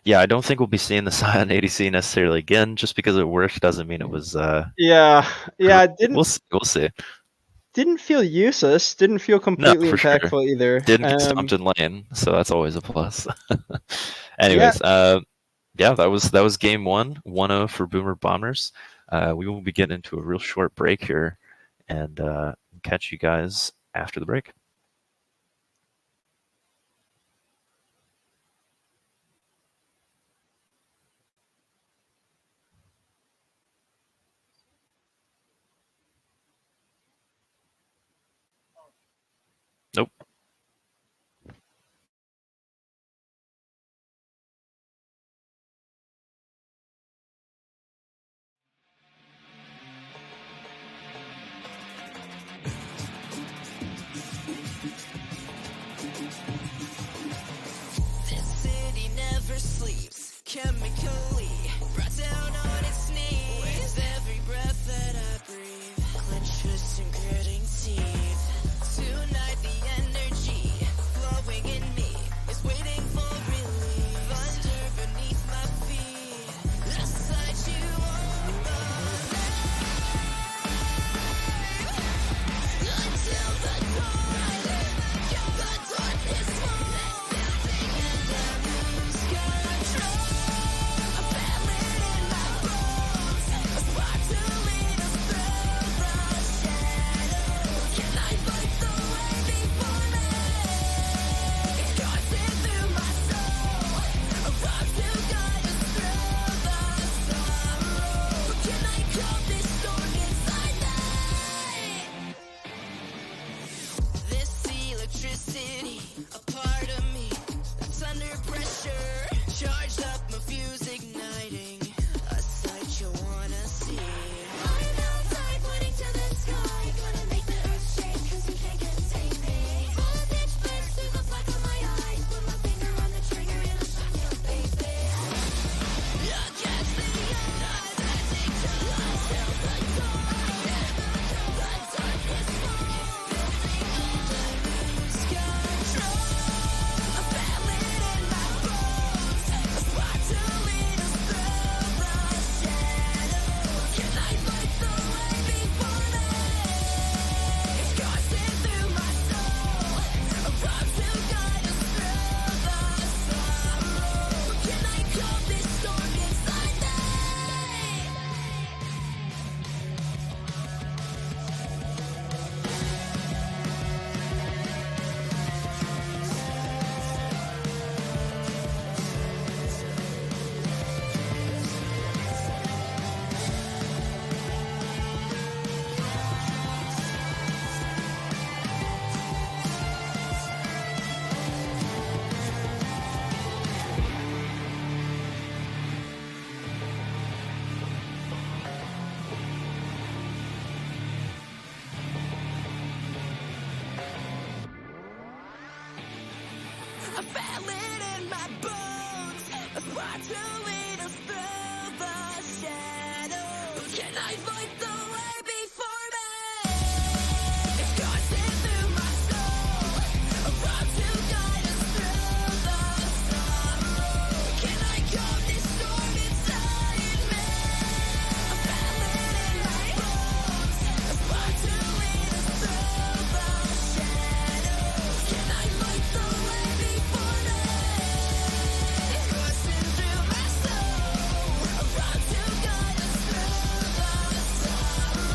don't think we'll be seeing the Sion ADC necessarily again. Just because it worked doesn't mean it was. It didn't. We'll see. Didn't feel useless. Didn't feel completely impactful either. Didn't get stomped in lane, so that's always a plus. Anyways, that was game 1, 1-0 for Boomer Bombers. We will be getting into a real short break here, and catch you guys after the break. Nope. This city never sleeps, chemically brought down on its knees. With every breath that I breathe, clenched fists and gritting teeth. Tonight the energy Can I fight the way before me? It's coursing through my soul, about to guide us through the sorrow. Can I calm this storm inside me? A feather in my bones, about to lead us through the shadows. Can I fight the way before me? It's coursing through my soul, about to guide us through the sorrow.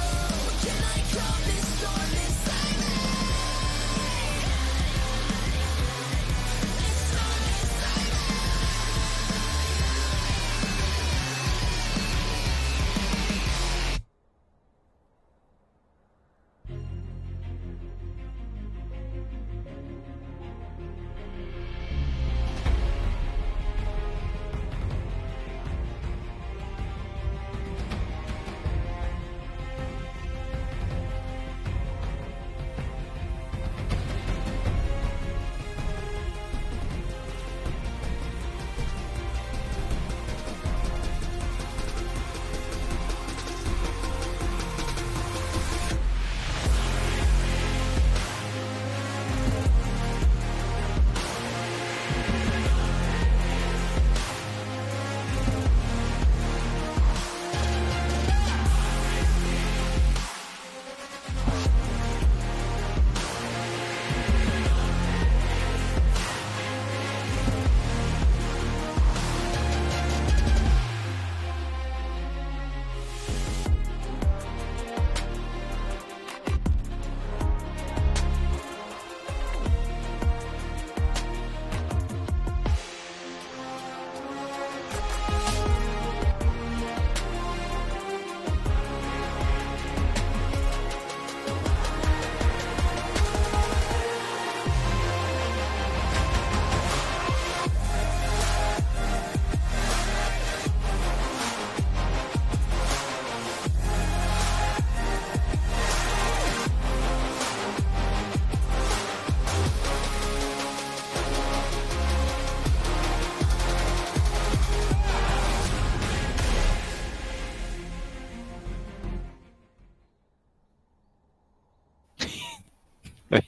Can I calm this storm inside me? This storm inside me.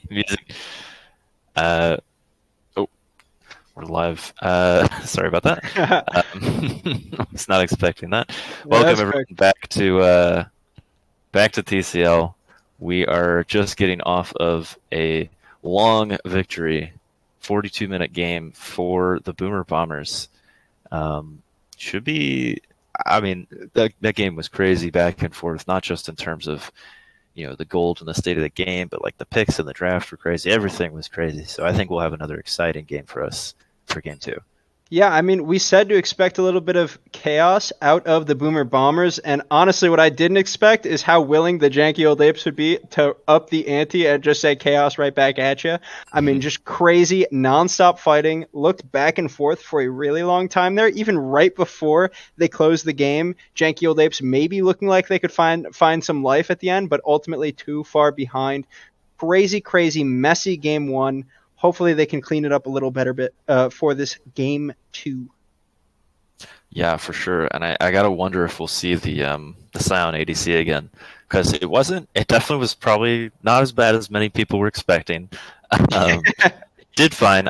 Music. Oh, we're live. Sorry about that. I was not expecting that. Welcome that's everyone back to TCL. We are just getting off of a long victory, 42-minute game for the Boomer Bombers. Should be. I mean, that game was crazy back and forth, not just in terms of the gold and the state of the game, but like the picks and the draft were crazy. Everything was crazy. So I think we'll have another exciting game for us for game 2. Yeah, I mean, we said to expect a little bit of chaos out of the Boomer Bombers, and honestly, what I didn't expect is how willing the janky old apes would be to up the ante and just say chaos right back at you. I mean, just crazy, nonstop fighting, looked back and forth for a really long time there, even right before they closed the game. Janky old apes maybe looking like they could find some life at the end, but ultimately too far behind. Crazy, messy game 1. Hopefully they can clean it up a little better for this game 2. Yeah, for sure. And I gotta wonder if we'll see the Scion ADC again, because it definitely was probably not as bad as many people were expecting. Did fine.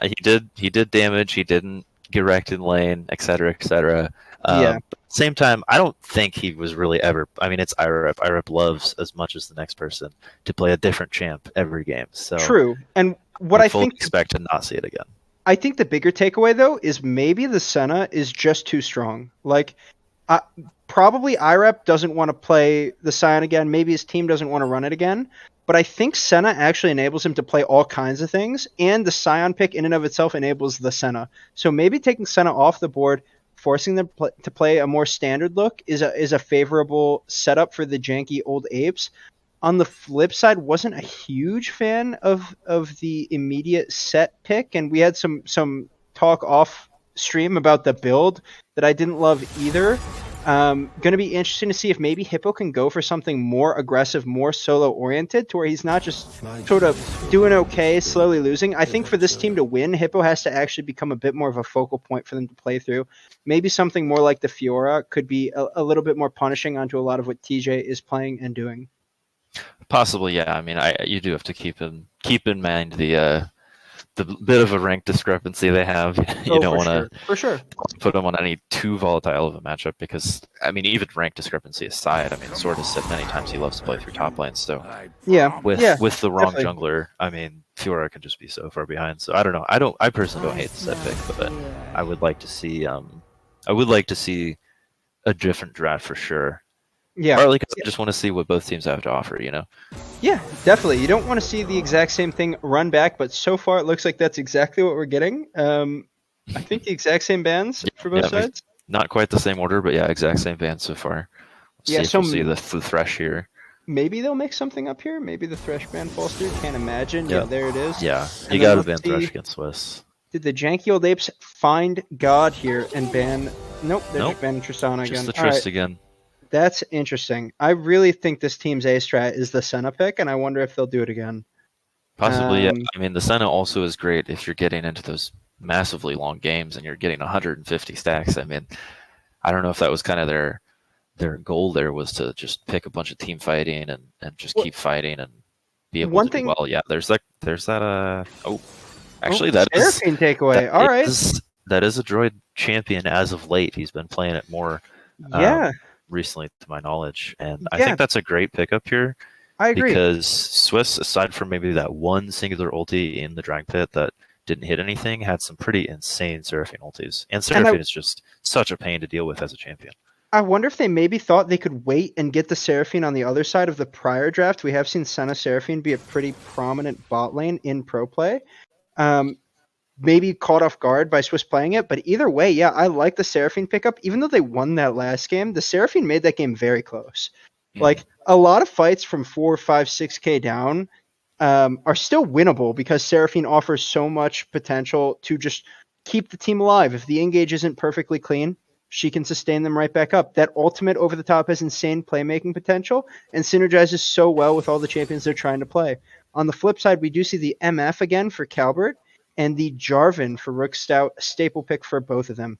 He did damage. He didn't get wrecked in lane, etc., etc. Yeah. But at the same time, I don't think he was really ever. I mean, it's IREP. IREP loves as much as the next person to play a different champ every game. So True. And what I fully think expect to not see it again. I think the bigger takeaway though is maybe the Senna is just too strong. Like probably IREP doesn't want to play the Scion again. Maybe his team doesn't want to run it again. But I think Senna actually enables him to play all kinds of things, and the Scion pick in and of itself enables the Senna. So maybe taking Senna off the board, forcing them to play a more standard look is a favorable setup for the janky old apes. On the flip side, wasn't a huge fan of the immediate set pick, and we had some talk off stream about the build that I didn't love either. Going to be interesting to see if maybe Hippo can go for something more aggressive, more solo oriented, to where he's not just sort of doing okay, slowly losing. I think for this team to win, Hippo has to actually become a bit more of a focal point for them to play through. Maybe something more like the Fiora could be a little bit more punishing onto a lot of what TJ is playing and doing. Possibly, yeah. I mean, you do have to keep in mind the bit of a rank discrepancy they have. You don't want to For sure. put them on any too volatile of a matchup because, I mean, even rank discrepancy aside, I mean, Sword has said many times he loves to play through top lanes. So Yeah. with the wrong definitely. jungler, I mean, Fiora can just be so far behind. So I don't know. I personally don't hate the set pick, but I would like to see a different draft for sure. Yeah. Partly because I just want to see what both teams have to offer. Yeah, definitely. You don't want to see the exact same thing run back, but so far it looks like that's exactly what we're getting. I think the exact same bands for both Yeah, sides. not quite the same order, but yeah, exact same band so far. Yeah, See if so we'll see the Thresh here. maybe they'll make something up here. Maybe the Thresh band falls through. Can't imagine. Yeah, Yeah. there it is. Yeah, And you then got to let's ban Thresh see- against Swiss. Did the janky old apes find God here and ban? Nope, they're Nope. just banning Tristana again. Just the All right, Trist again. that's interesting. I really think this team's A strat is the Senna pick, and I wonder if they'll do it again. Possibly, yeah. Um, I mean, the Senna also is great if you're getting into those massively long games and you're getting 150 stacks. I mean, I don't know if that was kind of their goal there was to just pick a bunch of team fighting and just keep fighting and be able One to do thing- well. Yeah, there's that. Actually, that is Seraphine takeaway. that All right. that is a droid champion as of late. He's been playing it more Yeah, recently, to my knowledge, and I Yeah. think that's a great pickup here. I agree. Because Swiss, aside from maybe that one singular ulti in the Dragon Pit that didn't hit anything, had some pretty insane Seraphine ultis. And Seraphine is just such a pain to deal with as a champion. I wonder if they maybe thought they could wait and get the Seraphine on the other side of the prior draft. We have seen Senna Seraphine be a pretty prominent bot lane in pro play. Maybe caught off guard by Swiss playing it, but either way, yeah, I like the Seraphine pickup. Even though they won that last game, the Seraphine made that game very close. Like a lot of fights from 4, 5, 6K down are still winnable because Seraphine offers so much potential to just keep the team alive. If the engage isn't perfectly clean, she can sustain them right back up. That ultimate over the top has insane playmaking potential and synergizes so well with all the champions they're trying to play. On the flip side, we do see the MF again for Calbert and the Jarvan for Rook Stout, staple pick for both of them.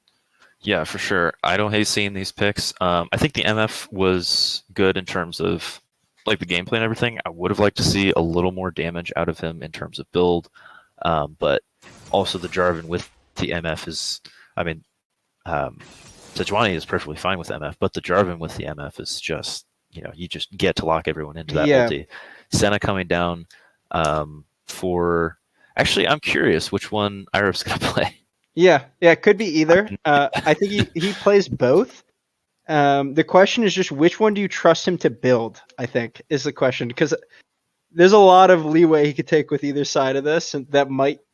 Yeah, for sure. I don't hate seeing these picks. I think the MF was good in terms of like the gameplay and everything. I would have liked to see a little more damage out of him in terms of build, but also the Jarvan with the MF is, I mean, Sejuani is perfectly fine with MF, but the Jarvan with the MF is just, you just get to lock everyone into that ulti. Senna coming down for... Actually, I'm curious which one Irup's going to play. Yeah, it could be either. I think he plays both. The question is just which one do you trust him to build, I think, is the question. Because there's a lot of leeway he could take with either side of this, and that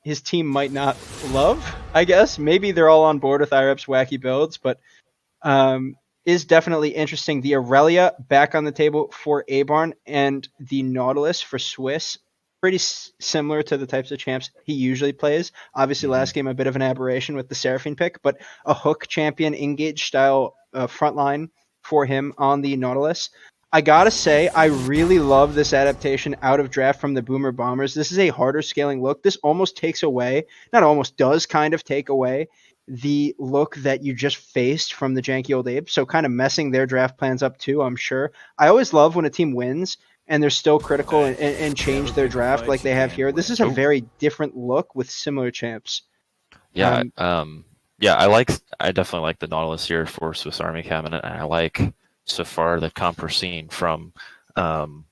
his team might not love, I guess. Maybe they're all on board with Irup's wacky builds, but is definitely interesting. The Aurelia back on the table for Abarn and the Nautilus for Swiss. Pretty similar to the types of champs he usually plays. Obviously, last game a bit of an aberration with the Seraphine pick, but a hook champion engage style frontline for him on the Nautilus. I gotta say, I really love this adaptation out of draft from the Boomer Bombers. This is a harder scaling look. This almost takes away, not almost does kind of take away the look that you just faced from the janky old ape. So kind of messing their draft plans up too, I'm sure. I always love when a team wins and they're still critical and change their draft like they have here. This is a very different look with similar champs. Yeah, I definitely like the Nautilus here for Swiss Army Cabinet, and I like so far the comp we're seeing from Boomer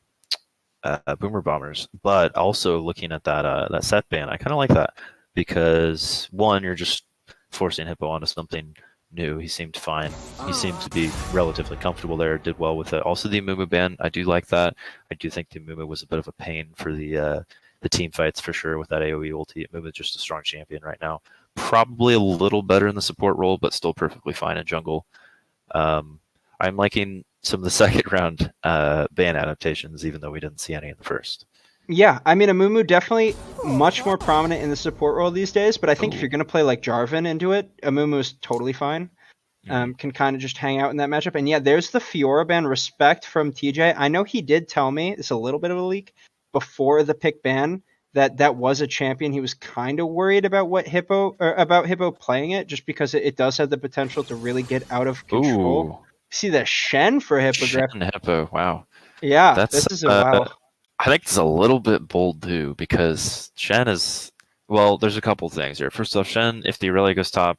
Bombers. But also looking at that set ban, I kind of like that because one, you're just forcing Hippo onto something new. He seemed fine. He seemed to be relatively comfortable there, did well with it. Also the Amumu ban, I do like that. I do think the Amumu was a bit of a pain for the team fights for sure with that AoE ulti. Amumu is just a strong champion right now. Probably a little better in the support role, but still perfectly fine in jungle. I'm liking some of the second round ban adaptations, even though we didn't see any in the first. Yeah, I mean, Amumu definitely much more prominent in the support role these days, but I think if you're going to play like Jarvan into it, Amumu is totally fine. can kind of just hang out in that matchup. And yeah, there's the Fiora ban. Respect from TJ. I know he did tell me, it's a little bit of a leak, before the pick ban that was a champion. He was kind of worried about Hippo playing it, just because it does have the potential to really get out of control. Ooh, See the Shen for Hippogriff. Shen Hippo. Wow, Yeah, that's this is a wow. I think it's a little bit bold too, because Shen is, well, there's a couple things here. First off, Shen, if the Aurelia goes top,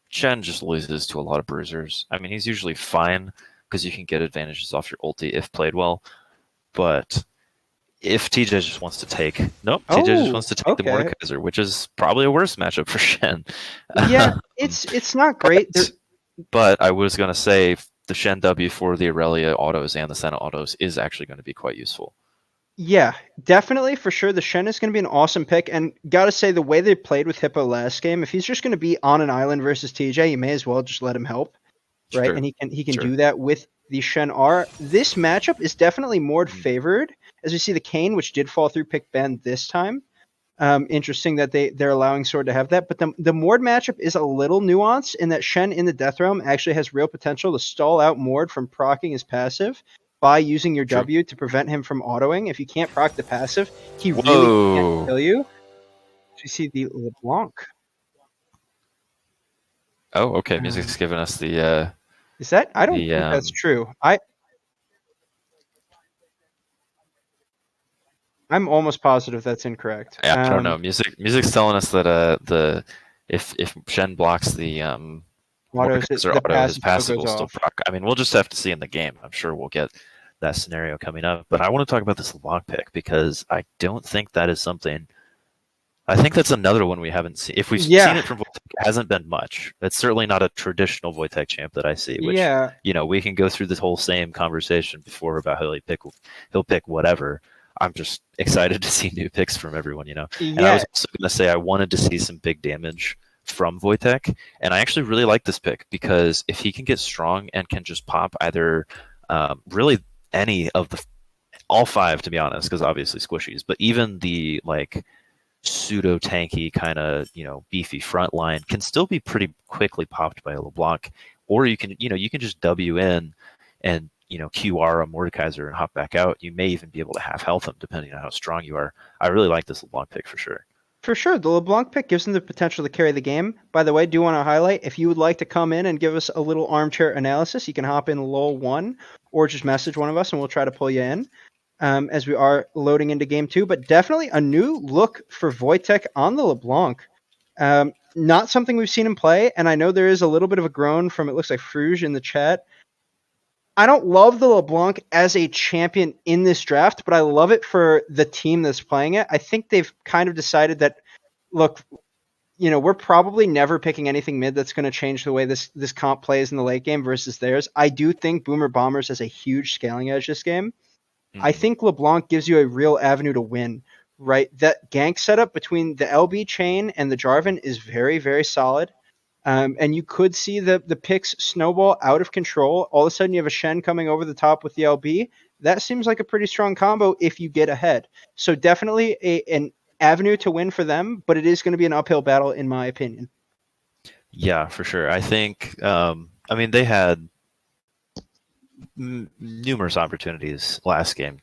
Shen just loses to a lot of bruisers. I mean, he's usually fine because you can get advantages off your ulti if played well. But if TJ just wants to take, nope, TJ just wants to take the okay. Mordekaiser, which is probably a worse matchup for Shen. Yeah, it's not great. But I was going to say the Shen W for the Aurelia autos and the Senna autos is actually going to be quite useful. Yeah, definitely, for sure. The Shen is going to be an awesome pick, and gotta say, the way they played with Hippo last game, if he's just going to be on an island versus TJ, you may as well just let him help, right? Sure. And he can Sure. do that with the Shen R. This matchup is definitely more favored, as we see the Kayn, which did fall through pick ban this time. Interesting that they're allowing Sword to have that, but the Mord matchup is a little nuanced in that Shen in the Death Realm actually has real potential to stall out Mord from proccing his passive by using your True. W to prevent him from autoing. If you can't proc the passive, he really Whoa. can't kill you. You see the LeBlanc. Oh, okay. Music's giving us the. Is that? I don't The, think that's um, true. I'm almost positive that's incorrect. I don't know. Music's telling us that if Shen blocks the Autos, Mordekaiser the auto, his passive passive goes will still off. proc. I mean, we'll just have to see in the game. I'm sure we'll get that scenario coming up. But I want to talk about this LeBlanc pick because I don't think that is something. I think that's another one we haven't seen. If we've Yeah. seen it from Wojtek, it hasn't been much. It's certainly not a traditional Wojtek champ that I see. Which Yeah. we can go through this whole same conversation before about how he'll pick whatever. I'm just excited to see new picks from everyone. And I Yeah. was also going to say I wanted to see some big damage from Wojtek, and I actually really like this pick because if he can get strong and can just pop either really any of all five, to be honest, because obviously squishies, but even the pseudo tanky kind of beefy front line can still be pretty quickly popped by a LeBlanc, or you can just W in and QR a Mordekaiser and hop back out. You may even be able to half health him depending on how strong you are. I really like this LeBlanc pick for sure. For sure, the LeBlanc pick gives him the potential to carry the game. By the way, do want to highlight, if you would like to come in and give us a little armchair analysis, you can hop in LOL1 or just message one of us and we'll try to pull you in as we are loading into game 2. But definitely a new look for Wojtek on the LeBlanc. Not something we've seen him play, and I know there is a little bit of a groan from, it looks like Fruge in the chat. I don't love the LeBlanc as a champion in this draft, but I love it for the team that's playing it. I think they've kind of decided that, look, we're probably never picking anything mid that's going to change the way this comp plays in the late game versus theirs. I do think Boomer Bombers has a huge scaling edge this game. Mm-hmm. I think LeBlanc gives you a real avenue to win, right? That gank setup between the LB chain and the Jarvan is very, very solid. And you could see the picks snowball out of control. All of a sudden, you have a Shen coming over the top with the LB. That seems like a pretty strong combo if you get ahead. So definitely an avenue to win for them, but it is going to be an uphill battle, in my opinion. Yeah, for sure. I think, they had numerous opportunities last game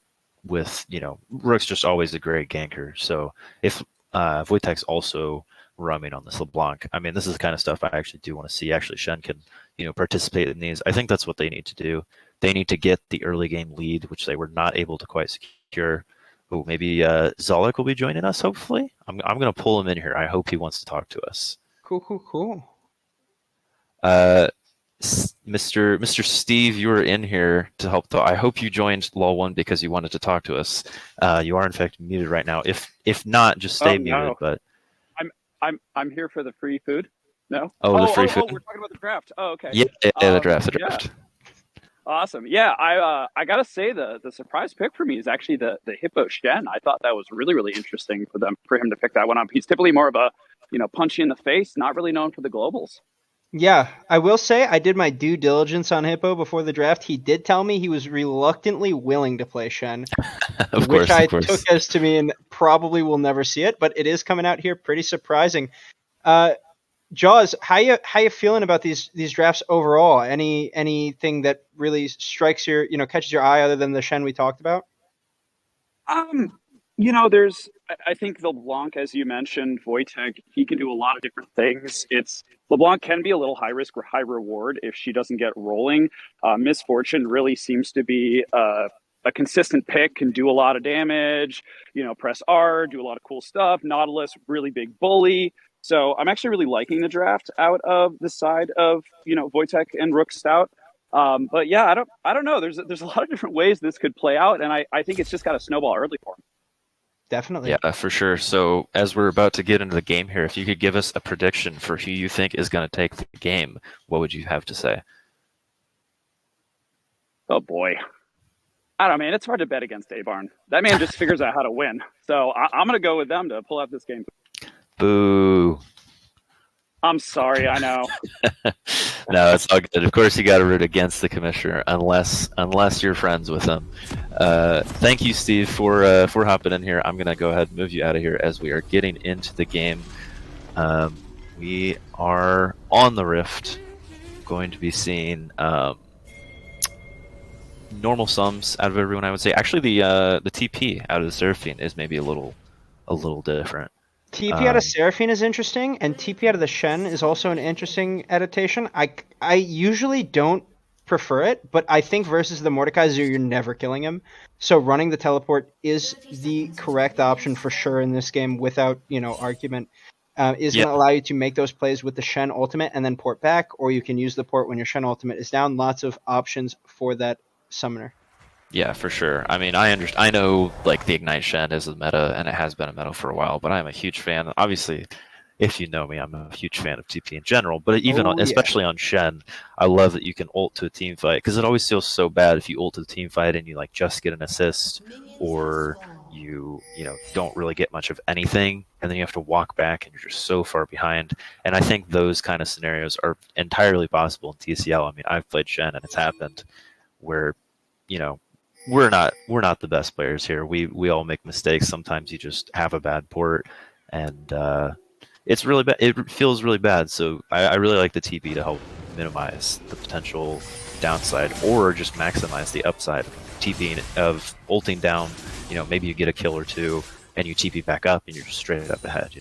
with, Rook's just always a great ganker. So if Wojtek's also roaming on this LeBlanc, this is the kind of stuff I actually do want to see. Actually, Shen can, participate in these. I think that's what they need to do. They need to get the early game lead, which they were not able to quite secure. Oh, maybe Zolik will be joining us, hopefully. I'm going to pull him in here. I hope he wants to talk to us. Cool. Mr. Steve, you were in here to help. I hope you joined LOL1 because you wanted to talk to us. You are in fact muted right now. If not, just stay muted. No. But I'm here for the free food. No. The free food. We're talking about the draft. Oh, okay. Yeah, the draft. Yeah. Awesome. Yeah, I gotta say the surprise pick for me is actually the Hippo Shen. I thought that was really, really interesting for him to pick that one up. He's typically more of a punchy in the face, not really known for the globals. Yeah, I will say I did my due diligence on Hippo before the draft. He did tell me he was reluctantly willing to play Shen, which I took as to mean probably we'll never see it, but it is coming out here pretty surprising. Jaws, how you feeling about these drafts overall? Anything that really strikes your catches your eye other than the Shen we talked about? There's I think the LeBlanc, as you mentioned, Wojtek, he can do a lot of different things. It's LeBlanc can be a little high risk or high reward if she doesn't get rolling. Misfortune really seems to be a consistent pick, can do a lot of damage, press R, do a lot of cool stuff. Nautilus, really big bully. So I'm actually really liking the draft out of the side of, Wojtek and Rook Stout. But yeah, I don't know. There's a lot of different ways this could play out, and I think it's just got a snowball early for him. Definitely. Yeah, for sure. So as we're about to get into the game here, if you could give us a prediction for who you think is going to take the game, what would you have to say? Oh boy. I don't know, man. It's hard to bet against A-Barn. That man just figures out how to win. So I'm going to go with them to pull out this game. Boo. I'm sorry, I know. No, it's all good. Of course, you got to root against the commissioner, unless you're friends with him. Thank you, Steve, for hopping in here. I'm gonna go ahead and move you out of here as we are getting into the game. We are on the Rift, going to be seeing normal sums out of everyone. I would say actually the TP out of the Seraphine is maybe a little different. TP out of Seraphine is interesting, and TP out of the Shen is also an interesting adaptation. I usually don't prefer it, but I think versus the Mordekaiser, you're never killing him. So running the teleport is the correct option for sure in this game without, argument. Is going to allow you to make those plays with the Shen ultimate and then port back, or you can use the port when your Shen ultimate is down. Lots of options for that summoner. Yeah, for sure. I mean, I know like the Ignite Shen is a meta, and it has been a meta for a while, but I'm a huge fan. Obviously, if you know me, I'm a huge fan of TP in general, but even especially on Shen, I love that you can ult to a team fight, because it always feels so bad if you ult to the team fight and you like just get an assist, or you don't really get much of anything, and then you have to walk back and you're just so far behind. And I think those kind of scenarios are entirely possible in TCL. I mean, I've played Shen and it's happened where, we're not the best players here. We all make mistakes. Sometimes you just have a bad port, and it's really bad. It feels really bad. So I really like the TP to help minimize the potential downside, or just maximize the upside of TPing, of ulting down. Maybe you get a kill or two, and you TP back up, and you're just straight up ahead.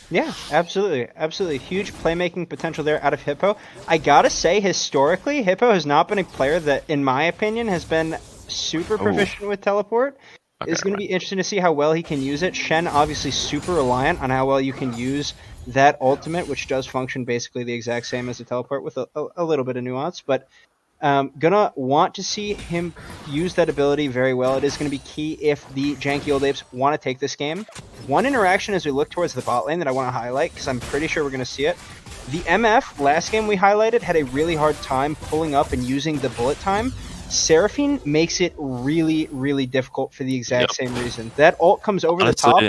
Yeah, absolutely. Huge playmaking potential there out of Hippo. I gotta say, historically, Hippo has not been a player that, in my opinion, has been super proficient with teleport. Okay, It's going to be interesting to see how well he can use it. Shen obviously super reliant on how well you can use that ultimate, which does function basically the exact same as a teleport with a little bit of nuance. But gonna want to see him use that ability very well. It is going to be key if the janky old apes want to take this game. One interaction as we look towards the bot lane that I want to highlight, because I'm pretty sure we're going to see it. The MF last game we highlighted had a really hard time pulling up and using the bullet time. Seraphine makes it really, really difficult for the exact same reason. That ult comes over the top.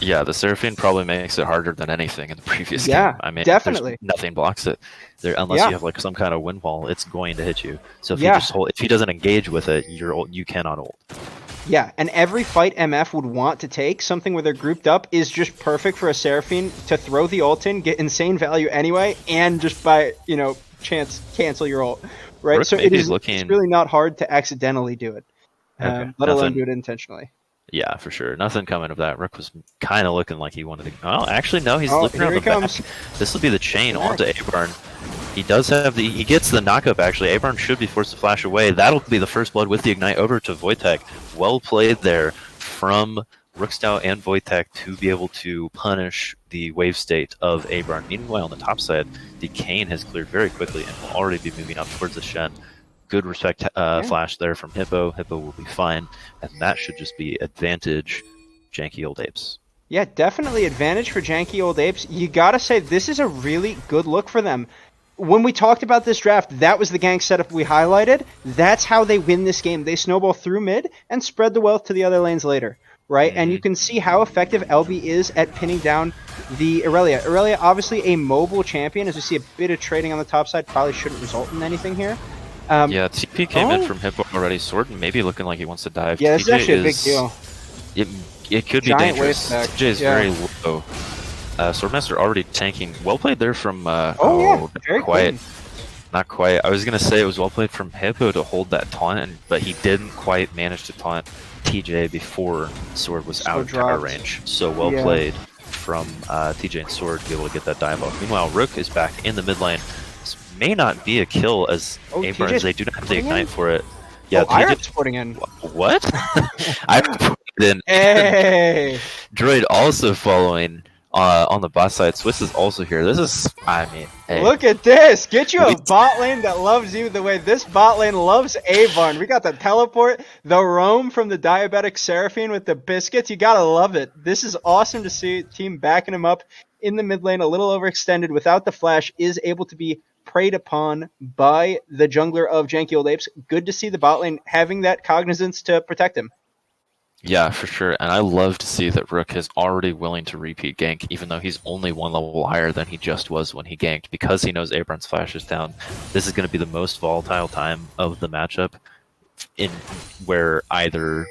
Yeah, the Seraphine probably makes it harder than anything in the previous game. I mean, definitely. Nothing blocks it. Unless you have like some kind of wind wall, it's going to hit you. So if he doesn't engage with it, you cannot ult. Yeah, and every fight MF would want to take, something where they're grouped up, is just perfect for a Seraphine to throw the ult in, get insane value anyway, and just by, chance cancel your ult. Right, Rook so it's really not hard to accidentally do it, let alone do it intentionally. Yeah, for sure. Nothing coming of that. Rook was kind of looking like he wanted to. Oh, actually, no. He's looking around the back. This will be the chain onto A-Barn. He does have he gets the knockup, actually. A-Barn should be forced to flash away. That'll be the first blood with the Ignite over to Wojtek. Well played there from Rookstout and Wojtek to be able to punish the wave state of A-Barn. Meanwhile, on the top side, the Kayn has cleared very quickly and will already be moving up towards the Shen. Good respect flash there from Hippo. Hippo will be fine, and that should just be advantage janky old apes. Yeah, definitely advantage for janky old apes. You gotta say, this is a really good look for them. When we talked about this draft, that was the gank setup we highlighted. That's how they win this game. They snowball through mid and spread the wealth to the other lanes later, right? Mm-hmm. And you can see how effective LB is at pinning down the Aurelia. Aurelia, obviously a mobile champion, as we see a bit of trading on the top side. Probably shouldn't result in anything here. Yeah, TP came in from Hippo already. Sword maybe looking like he wants to dive. Yeah, this is actually a big deal. It could be Giant dangerous. TJ is very low. Swordmaster already tanking. Well played there from. Very quiet. clean. Not quite. I was gonna say it was well played from Hippo to hold that taunt, but he didn't quite manage to taunt TJ before Sword was out of tower dropped. range. So well played from TJ and Sword to be able to get that dive off. Meanwhile, Rook is back in the mid lane. This may not be a kill as Abrams. They do not have the ignite for it. Yeah, Iron's putting in. What? I put it in. Hey! Droid also following on the bot side. Swiss is also here. This is, I mean, hey. Look at this! Get you a bot lane that loves you the way this bot lane loves Avarn. We got the teleport, the roam from the diabetic Seraphine with the biscuits. You gotta love it. This is awesome to see. Team backing him up in the mid lane, a little overextended without the flash, is able to be preyed upon by the jungler of Janky Old Apes. Good to see the bot lane having that cognizance to protect him. Yeah, for sure. And I love to see that Rook is already willing to repeat gank, even though he's only one level higher than he just was when he ganked, because he knows Abrams flash is down. This is going to be the most volatile time of the matchup, in where either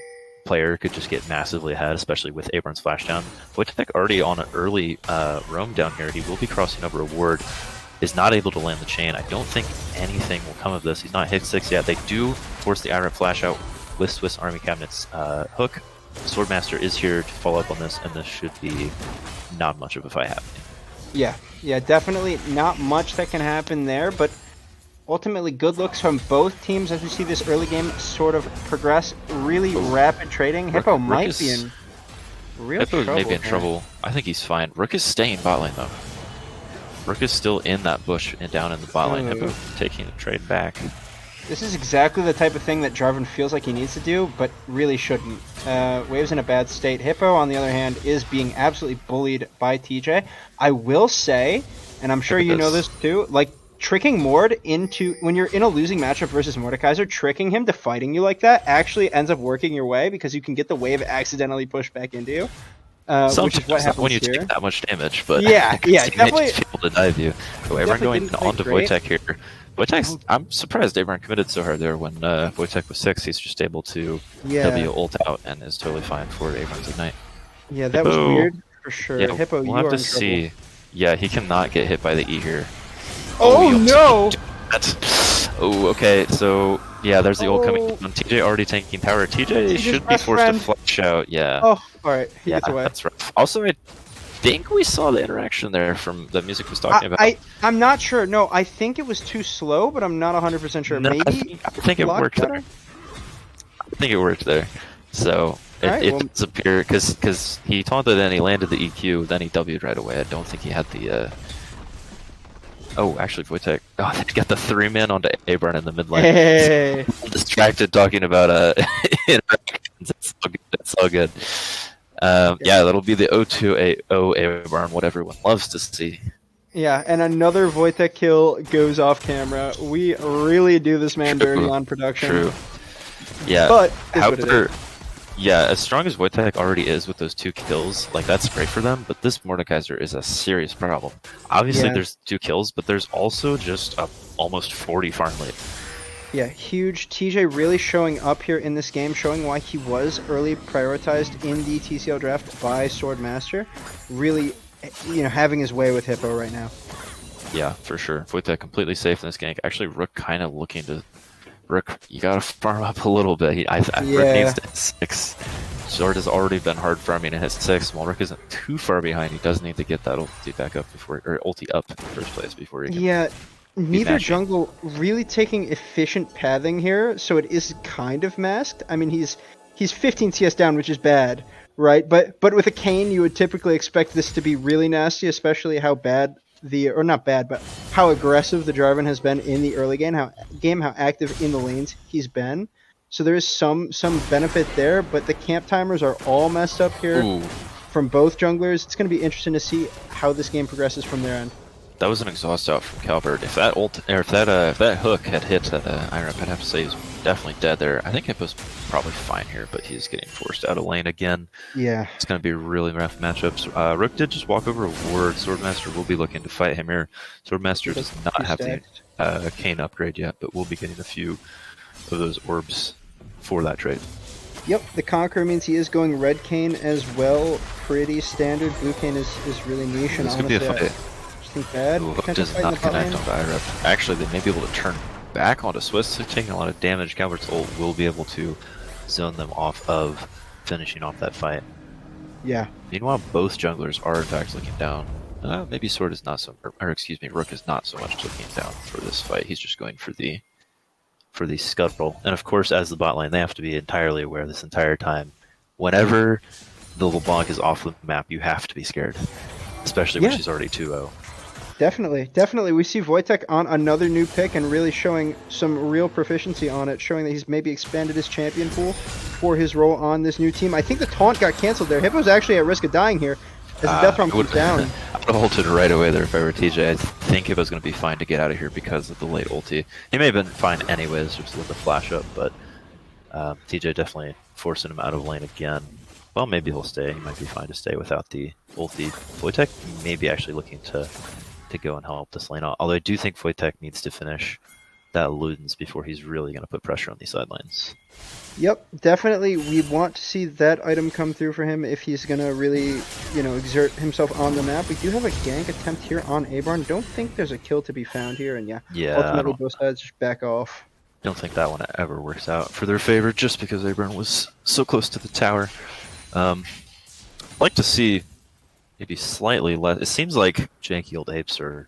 player could just get massively ahead, especially with Abrams flash down. Wojtek already on an early roam down here. He will be crossing over a ward. Is not able to land the chain. I don't think anything will come of this. He's not hit 6 yet. They do force the IRA flash out with Swiss Army Cabinet's hook. Swordmaster is here to follow up on this, and this should be not much of a fight happening. Yeah, definitely not much that can happen there, but ultimately good looks from both teams as we see this early game sort of progress. Really rapid trading. Hippo might be in real trouble. Hippo may be in here. trouble. I think he's fine. Rook is staying bot lane, though. Rook is still in that bush and down in the bot lane. Hippo taking a trade back. This is exactly the type of thing that Jarvan feels like he needs to do, but really shouldn't. Wave's in a bad state. Hippo, on the other hand, is being absolutely bullied by TJ. I will say, and I'm sure you know this too, like tricking Mord into, when you're in a losing matchup versus Mordekaiser, tricking him to fighting you like that actually ends up working your way because you can get the wave accidentally pushed back into you. Which is what happens when you here. take that much damage, but Yeah, definitely able to dive you. So Abraham going definitely on to great. Wojtek here. Wojtek's, I'm surprised Abraham committed so hard there when Wojtek was 6. He's just able to W ult out and is totally fine for Abraham's ignite. Yeah, that was Hippo. weird for sure. Yeah, Hippo, you we'll have are to in see. trouble. Yeah, he cannot get hit by the E here. Oh no! Okay, so yeah, there's the ult coming Oh. on. TJ already tanking tower. TJ TJ's should be best forced friend. to flash out. Yeah. Oh, alright, he yeah, gets away. that's rough. Also, I think we saw the interaction there from the music was talking about. I'm not sure. No, I think it was too slow, but I'm not 100% sure. No, Maybe I think it blocked worked better? there. I think it worked there. So Alright, it well- does appear because he taunted and he landed the EQ, then he W'd right away. I don't think he had the. Oh, actually, Wojtek. Oh, they got the 3-man onto Abraham in the mid lane. Hey. Distracted talking about interactions. It's all good. It's all good. Yeah, that'll be the 0-2-8-0 Abraham, what everyone loves to see. Yeah, and another Wojtek kill goes off camera. We really do this man dirty on production. True. Yeah. But is what it however, is. yeah, as strong as Wojtek already is with those 2 kills, like that's great for them. But this Mordekaiser is a serious problem. Obviously, Yeah. there's 2 kills, but there's also just a almost 40 farm lead. Yeah, huge. TJ really showing up here in this game, showing why he was early prioritized in the TCL draft by Swordmaster. Really, having his way with Hippo right now. Yeah, for sure. Wojtek completely safe in this gank. Actually, Rook kind of looking to. Rook, you gotta farm up a little bit. Rook needs to hit 6. Sword has already been hard farming and hit 6. While Rook isn't too far behind, he does need to get that ulti back up or ulti up in the first place before he can. Yeah, neither mashing. jungle really taking efficient pathing here, so it is kind of masked. I mean, he's 15 CS down, which is bad, right? But with a Kayn, you would typically expect this to be really nasty, especially how bad or not bad, but how aggressive the Jarvan has been in the early game, how active in the lanes he's been. So there is some benefit there, but the camp timers are all messed up here Ooh, from both junglers. It's going to be interesting to see how this game progresses from their end. that was an exhaust out from Calvert. If that if that hook had hit IRAP, I'd have to say he's definitely dead there. I think Hippo's probably fine here, but he's getting forced out of lane again. Yeah. It's going to be really rough matchups. Rook did just walk over a ward. Swordmaster will be looking to fight him here. Swordmaster does not have the Kayn upgrade yet, but we'll be getting a few of those orbs for that trade. Yep, the Conqueror means he is going red Kayn as well pretty standard. Blue Cane is really niche, and This could be honestly, a I fight. just think bad. Ooh, Hook Potential does fight in not the bot connect lane. onto IREP. Actually, they may be able to turn back onto Swiss. So taking a lot of damage. Galbert's ult will be able to zone them off of finishing off that fight. Yeah. Meanwhile, both junglers are in fact looking down. Maybe Sword is not so, or excuse me, Rook is not so much looking down for this fight. He's just going for the scuttle. And of course, as the bot lane, they have to be entirely aware this entire time. Whenever the LeBlanc is off the map, you have to be scared, especially when Yeah. she's already 2-0. Definitely. We see Wojtek on another new pick and really showing some real proficiency on it, showing that he's maybe expanded his champion pool for his role on this new team. I think the taunt got canceled there. Hippo's actually at risk of dying here as the death run comes down. I would have ulted right away there if I were TJ. I think Hippo's going to be fine to get out of here because of the late ulti. He may have been fine anyways, just with the flash up, but TJ definitely forcing him out of lane again. Well, maybe he'll stay. He might be fine to stay without the ulti. Wojtek may be actually looking to go and help this lane out. Although I do think Wojtek needs to finish that Ludens before he's really going to put pressure on these side lanes. Yep, definitely. We want to see that item come through for him if he's gonna really, exert himself on the map. We do have a gank attempt here on Abarn. Don't think there's a kill to be found here, and Yeah, ultimately both sides just back off. don't think that one ever works out for their favor just because Abraham was so close to the tower. I'd like to see maybe slightly less. It seems like janky old apes are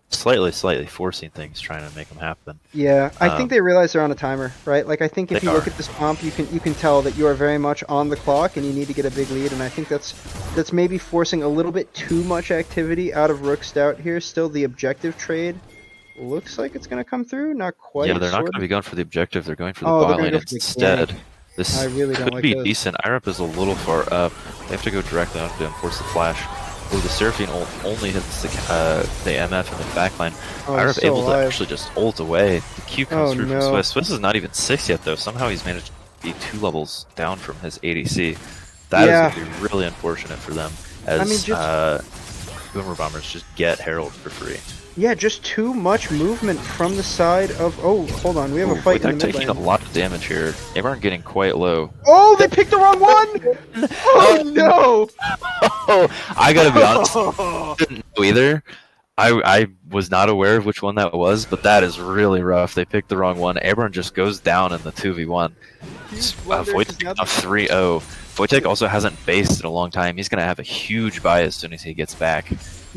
slightly forcing things, trying to make them happen. Yeah, I think they realize they're on a timer, right? Like, I think if They you look are. at this comp, you can tell that you are very much on the clock and you need to get a big lead, and I think that's maybe forcing a little bit too much activity out of Rook Stout here. Still, the objective trade looks like it's going to come through. Not quite. Yeah, they're not sort going to of. be going for the objective. They're going for the Oh, they're bot gonna lane go for the instead. gank. This I really don't could like be this. decent. IREP is a little far up. They have to go directly onto him, force the flash. Oh, the Seraphine ult only hits the MF in the backline. Oh, IREP he's still able alive. to actually just ult away. The Q comes Oh, through no. from Swiss. Swiss is not even 6 yet, though. Somehow he's managed to be 2 levels down from his ADC. That is Yeah. going to be really unfortunate for them, as I mean, Boomer Bombers just get Herald for free. Yeah, just too much movement from the side of... Oh, hold on. We have a Ooh, fight in Wojtek the mid taking a lane. lot of damage here. They aren't getting quite low. Oh, they picked the wrong one! Oh, no! Oh, I gotta be honest. I didn't know either. I was not aware of which one that was, but that is really rough. They picked the wrong one. Aberron just goes down in the 2v1. Wojtek a 3-0. Wojtek also hasn't based in a long time. He's gonna have a huge buy as soon as he gets back.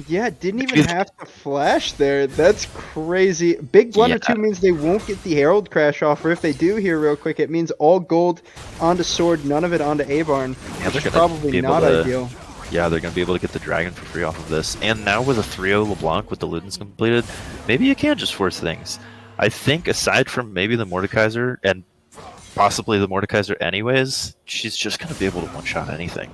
Yeah, didn't even have to flash there. That's crazy. Big blunder Yeah. too means they won't get the Herald crash off, or if they do here real quick, it means all gold onto Sword, none of it onto Abarn. Yeah, Which they're is gonna probably be able not to- ideal. Yeah, they're gonna be able to get the dragon for free off of this. And now with a 3-0 LeBlanc with the Ludens completed, maybe you can just force things. I think aside from maybe the Mordekaiser and possibly the Mordekaiser anyways, she's just gonna be able to one-shot anything.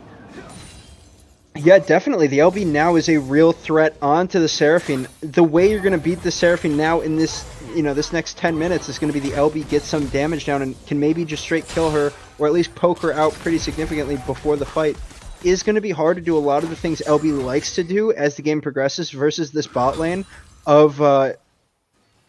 Yeah, definitely. The LB now is a real threat onto the Seraphine. The way you're going to beat the Seraphine now in this, this next 10 minutes is going to be the LB gets some damage down and can maybe just straight kill her or at least poke her out pretty significantly before the fight. Is going to be hard to do a lot of the things LB likes to do as the game progresses versus this bot lane of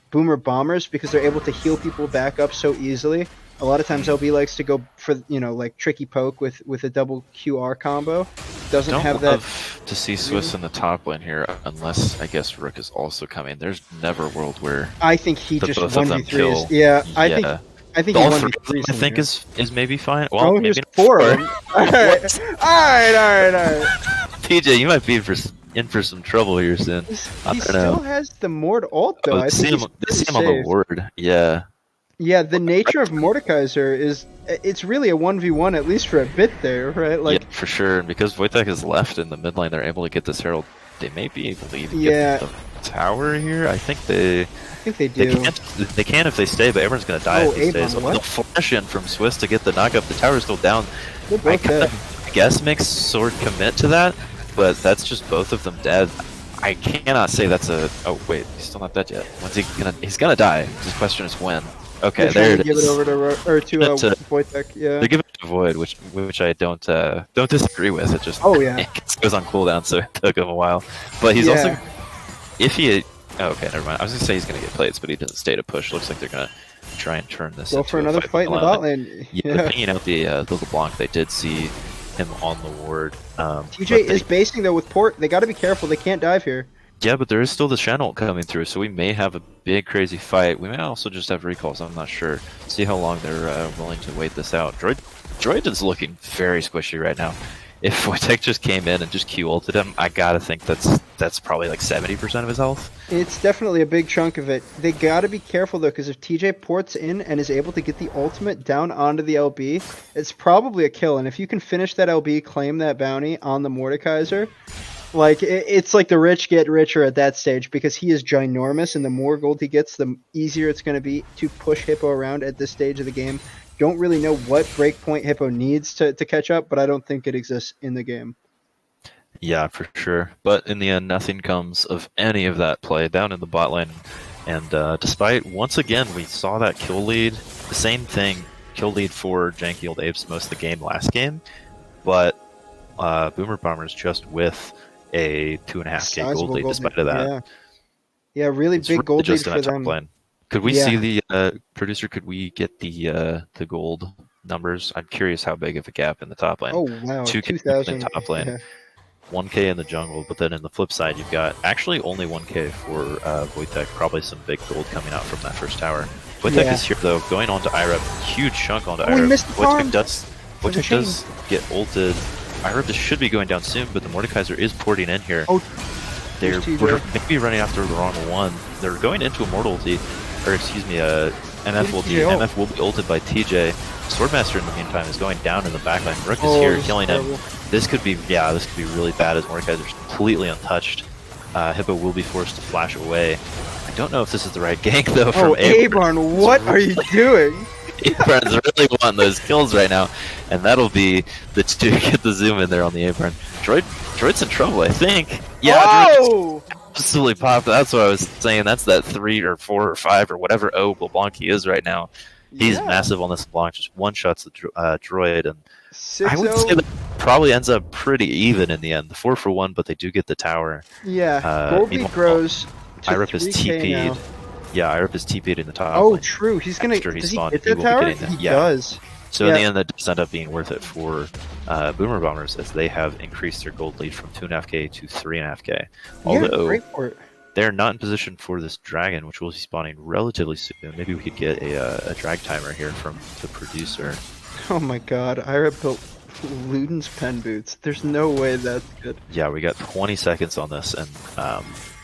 Boomer Bombers because they're able to heal people back up so easily. A lot of times LB likes to go for, like tricky poke with a double QR combo. Doesn't Don't have that. love to see Swiss in the top lane here unless I guess Rook is also coming. There's never a world where I think he the just both of them 1v3s. kill. Yeah, I Yeah. think he All three 1v3s. of them I think is maybe fine. Well, Oh, maybe here's not 4 of them. Alright. TJ, you might be in for some trouble here soon. I He don't still know. has the Mord ult though. Oh, I see think him, he's see pretty him on the safe. ward. Yeah. Yeah, the nature of Mordekaiser is it's really a 1v1 at least for a bit there, right? Like Yeah, for sure. And because Wojtek is left in the mid lane, they're able to get this Herald. They may be able to even Yeah. get the tower here. I think they I think they do. they can if they stay, but everyone's gonna die Oh, if he Avon, stays. what? They'll flash in from Swiss to get the knockup. The tower's still down. They're I both dead. guess makes Sword commit to that, but that's just both of them dead. I cannot say that's a. Oh wait, he's still not dead yet. When's he gonna? He's gonna die. The question is when. Okay, They're there trying it to give is. it over to That's a- Wojtek, yeah. They're giving it to Void, which I don't disagree with. It just Oh, yeah. it goes on cooldown, so it took him a while. But he's also if he. Oh, okay, never mind. I was gonna say he's gonna get plates, but he doesn't stay to push. Looks like they're gonna try and turn this. Go into for a another fight in the bot lane. lane. Yeah, Yeah. pinging out the LeBlanc, they did see him on the ward. TJ is basing though with port. They got to be careful. They can't dive here. Yeah, but there is still the channel coming through, so we may have a big crazy fight. We may also just have recalls. I'm not sure. See how long they're willing to wait this out. Droid is looking very squishy right now. If Wojtek just came in and just Q ulted him, I gotta think that's probably like 70% of his health. It's definitely a big chunk of it. They got to be careful though, because if TJ ports in and is able to get the ultimate down onto the LB, it's probably a kill. And if you can finish that LB, claim that bounty on the Mordekaiser, like it's like the rich get richer at that stage, because he is ginormous, and the more gold he gets, the easier it's going to be to push Hippo around at this stage of the game. Don't really know what breakpoint Hippo needs to catch up, but I don't think it exists in the game. Yeah, for sure. But in the end, nothing comes of any of that play down in the bot lane. And despite, once again, we saw that kill lead, the same thing, kill lead for Janky Old Apes most of the game last game, but Boomer Bombers just with a 2.5k gold lead despite of that. Yeah, really It's big really gold lead just in for that top them. lane. Could we see the producer? Could we get the gold numbers? I'm curious how big of a gap in the top lane. Oh wow, 2K in 2,000. the top lane, Yeah. 1K in the jungle, but then in the flip side, you've got actually only 1K for Wojtek. Probably some big gold coming out from that first tower. Wojtek is here though, going on to IREP. Huge chunk onto Oh, he IREP. missed the farm. Wojtek does get ulted. IREP should be going down soon, but the Mordekaiser is porting in here. Oh, They're TJ. maybe running after the wrong one. They're going into Immortal ulti, or excuse me, MF ulti. TJ MF will be ulted by TJ. Swordmaster in the meantime is going down in the backline. Rook is here killing him. This could be really bad as Mordekaiser's completely untouched. Hippo will be forced to flash away. I don't know if this is the right gank though from Abarn, what are you doing? Abarn's really wanting those kills right now, and that'll be the to get the zoom in there on the Abarn. Droid's in trouble, I think. Yeah, Oh! absolutely popped. That's what I was saying. That's that 3 or 4 or 5 or whatever LeBlanc he is right now. He's massive on this LeBlanc. Just one shots the droid, and I would say that probably ends up pretty even in the end. The 4 for 1, but they do get the tower. Yeah, gold lead grows to IREP is 3K now. TP'd. Yeah, IREP is TP'd in the top. Oh, lane. true. He's gonna. After Does he spawned, get he the will be tower? getting that. He Yeah. does. So in the end, that does end up being worth it for Boomer Bombers, as they have increased their gold lead from 2.5k to 3.5k. Although great for it. they're not in position for this dragon, which will be spawning relatively soon. Maybe we could get a drag timer here from the producer. Oh my god, Ira built Luden's pen boots. There's no way that's good. Yeah, we got 20 seconds on this, and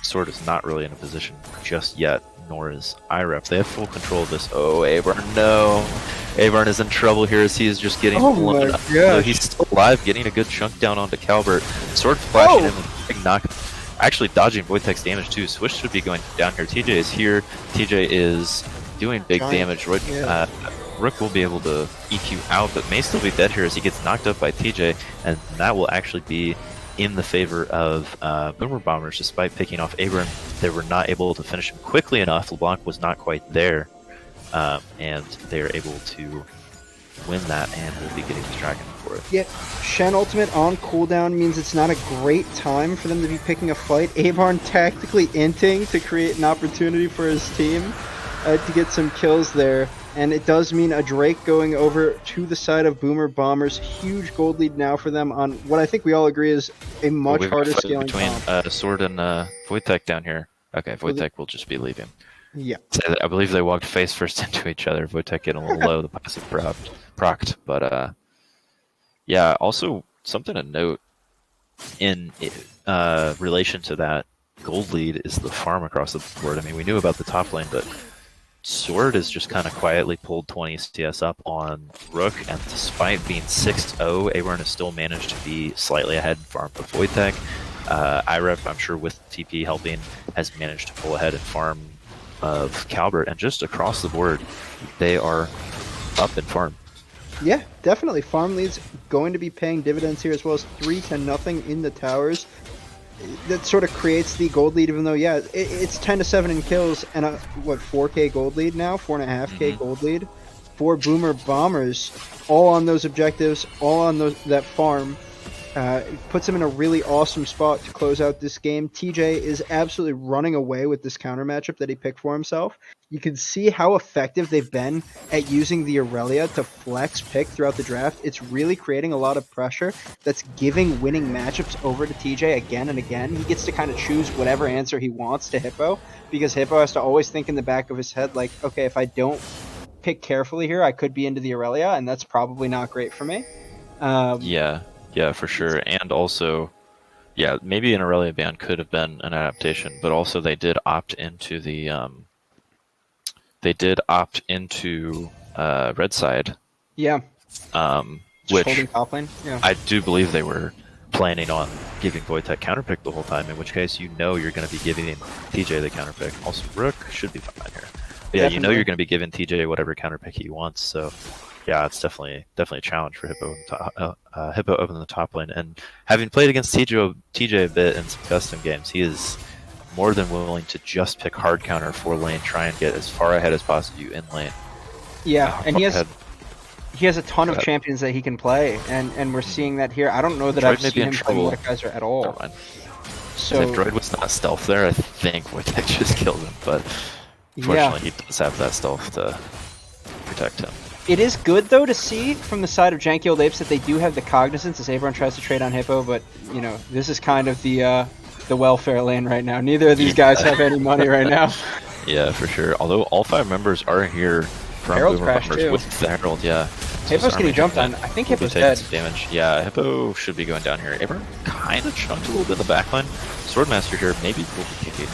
Sword is not really in a position just yet, nor is IREP. They have full control of this. Oh, Abarn, no. Abarn is in trouble here as he is just getting blown up. Though he's still alive, getting a good chunk down onto Calbert. Sword flashing him and big knock. Actually dodging Wojtek's damage too. Swish should be going down here. TJ is here. TJ is doing big damage. Rook will be able to EQ out, but may still be dead here as he gets knocked up by TJ, and that will actually be in the favor of Boomer Bombers. Despite picking off Abarn, they were not able to finish him quickly enough. LeBlanc was not quite there, and they are able to win that, and will be getting the dragon for it. Yeah, Shen ultimate on cooldown means it's not a great time for them to be picking a fight. Abarn tactically inting to create an opportunity for his team to get some kills there. And it does mean a Drake going over to the side of Boomer Bombers. Huge gold lead now for them on what I think we all agree is a much harder scaling between comp. Sword and Wojtek down here. Okay, Wojtek will just be leaving. Yeah. I believe they walked face first into each other. Wojtek getting a little low, the passive procced. But yeah, also something to note in relation to that gold lead is the farm across the board. I mean, we knew about the top lane, but Sword has just kind of quietly pulled 20 CS up on Rook, and despite being 6-0, Abarn has still managed to be slightly ahead in farm of Wojtek. IREP, I'm sure with TP helping, has managed to pull ahead in farm of Calbert, and just across the board, they are up in farm. Yeah, definitely. Farm leads going to be paying dividends here, as well as 3-0 in the towers. That sort of creates the gold lead, even though, yeah, it's 10-7 in kills and a, 4k gold lead now, 4.5k gold lead for Boomer Bombers, all on those objectives, all on that farm. Puts him in a really awesome spot to close out this game. TJ is absolutely running away with this counter matchup that he picked for himself. You can see how effective they've been at using the Aurelia to flex pick throughout the draft. It's really creating a lot of pressure that's giving winning matchups over to TJ again and again. He gets to kind of choose whatever answer he wants to Hippo, because Hippo has to always think in the back of his head, like, okay, if I don't pick carefully here, I could be into the Aurelia, and that's probably not great for me. Yeah, for sure. And also, yeah, maybe an Aurelia ban could have been an adaptation, but also they did opt into the red side. Yeah. Which holding top lane. Yeah. I do believe they were planning on giving Wojtek counterpick the whole time, in which case you know you're going to be giving TJ the counterpick. Also, Rook should be fine here. But yeah, you know you're going to be giving TJ whatever counterpick he wants, so yeah, it's definitely a challenge for Hippo up in the top lane. And having played against TJ a bit in some custom games, he is more than willing to just pick hard counter for lane, try and get as far ahead as possible in lane. Yeah, and he has a ton of champions that he can play, and we're seeing that here. I don't know that I've seen him play Mordekaiser at all. So if Droid was not stealth there, I think Wojtek just killed him, but fortunately he does have that stealth to protect him. It is good, though, to see from the side of Janky Old Apes that they do have the cognizance as everyone tries to trade on Hippo, but, you know, this is kind of the welfare lane right now. Neither of these guys have any money right now. Yeah, for sure. Although all 5 members are here from Herald's Boomer crashed, Bombers too. with the Herald, yeah. Hippo's getting jumped on. I think Hippo's dead. Some damage. Yeah, Hippo should be going down here. Abram kind of chunked a little bit in the backline. Swordmaster here maybe will be taking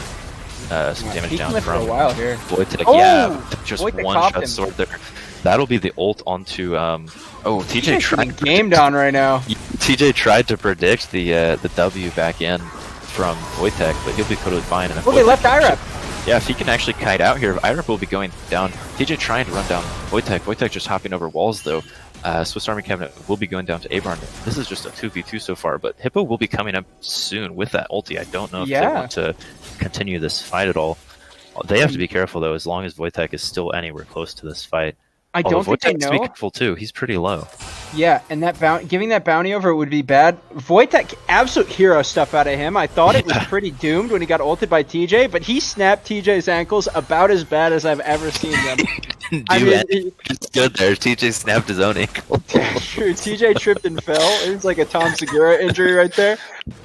some damage down for a while here. Wojtek, Oh! yeah, just Wojtek one popped shot him. sword there. That'll be the ult onto TJ tried game down right now. TJ tried to predict the W back in from Wojtek, but he'll be totally fine. And if Oh, they Wojtek left can IRAP. Yeah, if he can actually kite out here, IRAP will be going down. TJ trying to run down Wojtek. Wojtek just hopping over walls though. Swiss Army Cabinet will be going down to Abram. This is just a 2v2 so far, but Hippo will be coming up soon with that ulti. I don't know if they want to continue this fight at all. They have to be careful though, as long as Wojtek is still anywhere close to this fight. I don't think they Wojtek's know. be careful too. He's pretty low. Yeah, and that giving that bounty over would be bad. Wojtek, absolute hero stuff out of him. I thought it was pretty doomed when he got ulted by TJ, but he snapped TJ's ankles about as bad as I've ever seen them. It's good there. TJ snapped his own ankle. True, TJ tripped and fell. It was like a Tom Segura injury right there.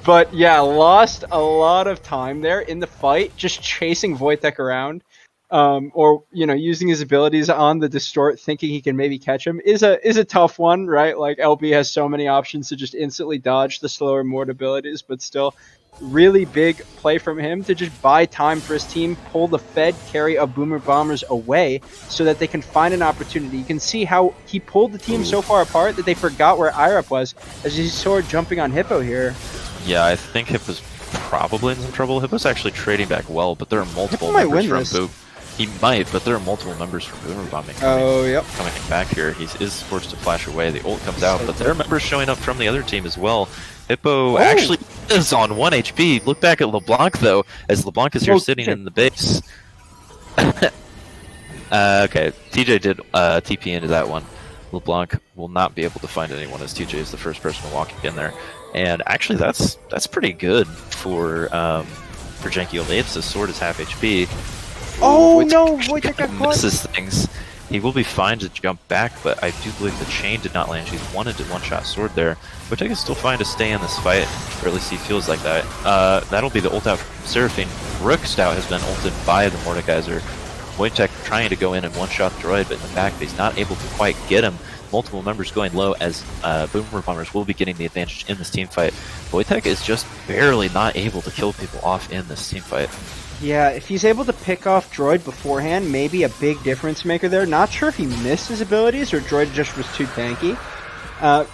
But yeah, lost a lot of time there in the fight, just chasing Wojtek around. Or using his abilities on the distort, thinking he can maybe catch him is a tough one, right? Like LB has so many options to just instantly dodge the slower Mord abilities, but still, really big play from him to just buy time for his team, pull the Fed carry of Boomer Bombers away so that they can find an opportunity. You can see how he pulled the team so far apart that they forgot where IRAP was as he saw jumping on Hippo here. Yeah, I think Hippo's probably in some trouble. Hippo's actually trading back well, but there are multiple Hippo might members win from this. He might, but there are multiple members from Boomer Bombing coming back here. He is forced to flash away. The ult comes out, but there are members showing up from the other team as well. Hippo actually is on 1 HP. Look back at LeBlanc, though, as LeBlanc is here sitting in the base. Okay, TJ did TP into that one. LeBlanc will not be able to find anyone as TJ is the first person to walk in there. And actually, that's pretty good for Janky Old Apes. His sword is half HP. Oh no, Wojtek got caught. Misses things. He will be fine to jump back, but I do believe the chain did not land. He wanted to one-shot sword there. Wojtek is still fine to stay in this fight, or at least he feels like that. That'll be the ult out from Seraphine. Rook Stout has been ulted by the Mordekaiser. Wojtek trying to go in and one-shot the droid, but in the back he's not able to quite get him. Multiple members going low as Boomer Bombers will be getting the advantage in this team fight. Wojtek is just barely not able to kill people off in this team fight. Yeah, if he's able to pick off Droid beforehand, maybe a big difference maker there. Not sure if he missed his abilities or Droid just was too tanky.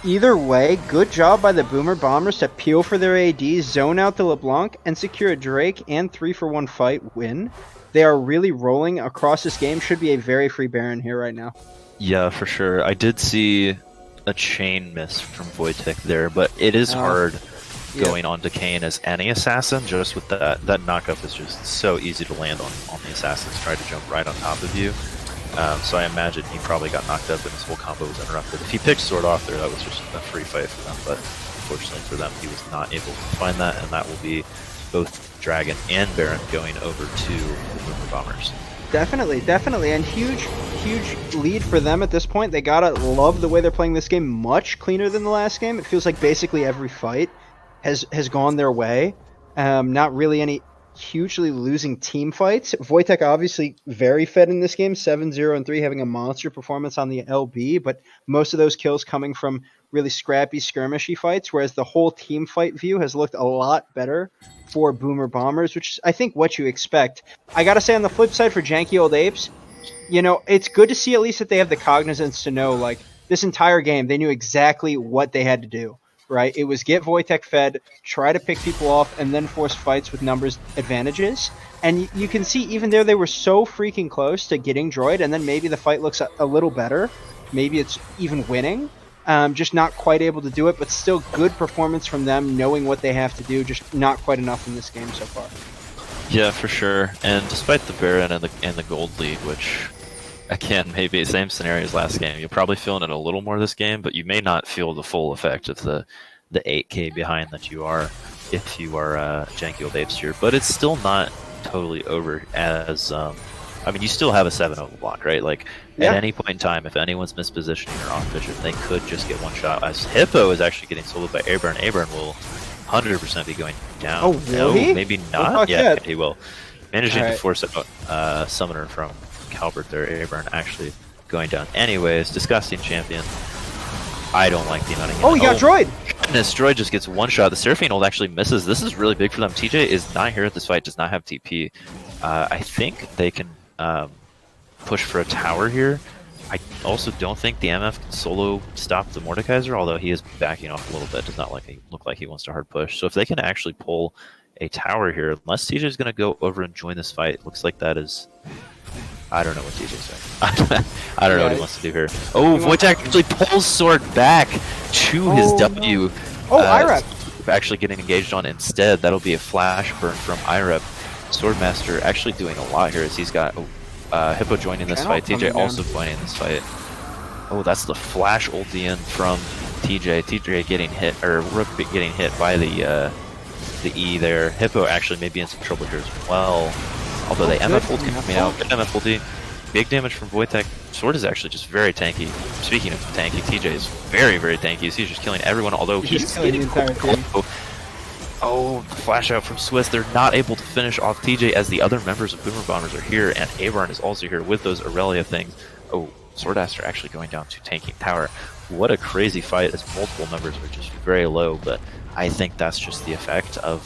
Either way, good job by the Boomer Bombers to peel for their AD, zone out the LeBlanc, and secure a Drake and 3-for-1 fight win. They are really rolling across this game. Should be a very free Baron here right now. Yeah, for sure. I did see a chain miss from Wojtek there, but it is hard going on to Kane as any assassin. Just with that knockup is just so easy to land on the assassins. Try to jump right on top of you. So I imagine he probably got knocked up and his whole combo was interrupted. If he picked sword off there, that was just a free fight for them. But unfortunately for them, he was not able to find that, and that will be both Dragon and Baron going over to the Boomer Bombers. Definitely, definitely, and huge lead for them at this point. They gotta love the way they're playing this game, much cleaner than the last game. It feels like basically every fight has gone their way. Not really any hugely losing team fights. Wojtek obviously very fed in this game, 7-0-3, having a monster performance on the LB, but most of those kills coming from really scrappy, skirmishy fights, whereas the whole team fight view has looked a lot better for Boomer Bombers, which is, I think, what you expect. I gotta say, on the flip side, for Janky Old Apes, you know, it's good to see at least that they have the cognizance to know, like, this entire game, they knew exactly what they had to do, right? It was get Wojtek fed, try to pick people off, and then force fights with numbers advantages. And you can see, even there, they were so freaking close to getting droid, and then maybe the fight looks a little better. Maybe it's even winning. Just not quite able to do it, but still good performance from them, knowing what they have to do, just not quite enough in this game so far. Yeah, for sure. And despite the Baron and the gold lead, which, again, maybe same scenario as last game, you're probably feeling it a little more this game, but you may not feel the full effect of the 8K behind that you are if you are Janky Old Apes here. But it's still not totally over, as I mean, you still have a 7-0 block, right? Like, Yeah. at any point in time, if anyone's mispositioning or off vision, they could just get one shot. As Hippo is actually getting soloed by Aburn. Aburn will 100% be going down. Oh, will no, he? maybe fuck not. Yeah, that. he will. Managing Alright. to force a summoner from Calvert there. Aburn actually going down. Anyways, disgusting champion. I don't like the amount of Oh, he got droid! Goodness, droid just gets one shot. The Seraphine ult actually misses. This is really big for them. TJ is not here at this fight, does not have TP. I think they can push for a tower here. I also don't think the MF can solo stop the Mordekaiser, although he is backing off a little bit. Does not look like he wants to hard push. So if they can actually pull a tower here, unless TJ is going to go over and join this fight, looks like that is... I don't know what TJ's saying. I don't know what he wants to do here. Oh, Wojtek actually pulls sword back to his W. Oh, IREP. Actually getting engaged on instead. That'll be a flash burn from IREP. Swordmaster actually doing a lot here as he's got Hippo joining this fight. TJ also joining this fight. Oh, that's the flash ulti in from TJ. TJ getting hit, or Rook getting hit by the E there. Hippo actually may be in some trouble here as well. Although the MF ulti coming out. Good MF ulti. Big damage from Wojtek. Sword is actually just very tanky. Speaking of tanky, TJ is very, very tanky. He's just killing everyone, although he's killing the entire team. Oh, the flash out from Swiss. They're not able to finish off TJ as the other members of Boomer Bombers are here, and Abarn is also here with those Aurelia things. Oh, Swordaster actually going down to tanking tower. What a crazy fight as multiple members are just very low, but I think that's just the effect of,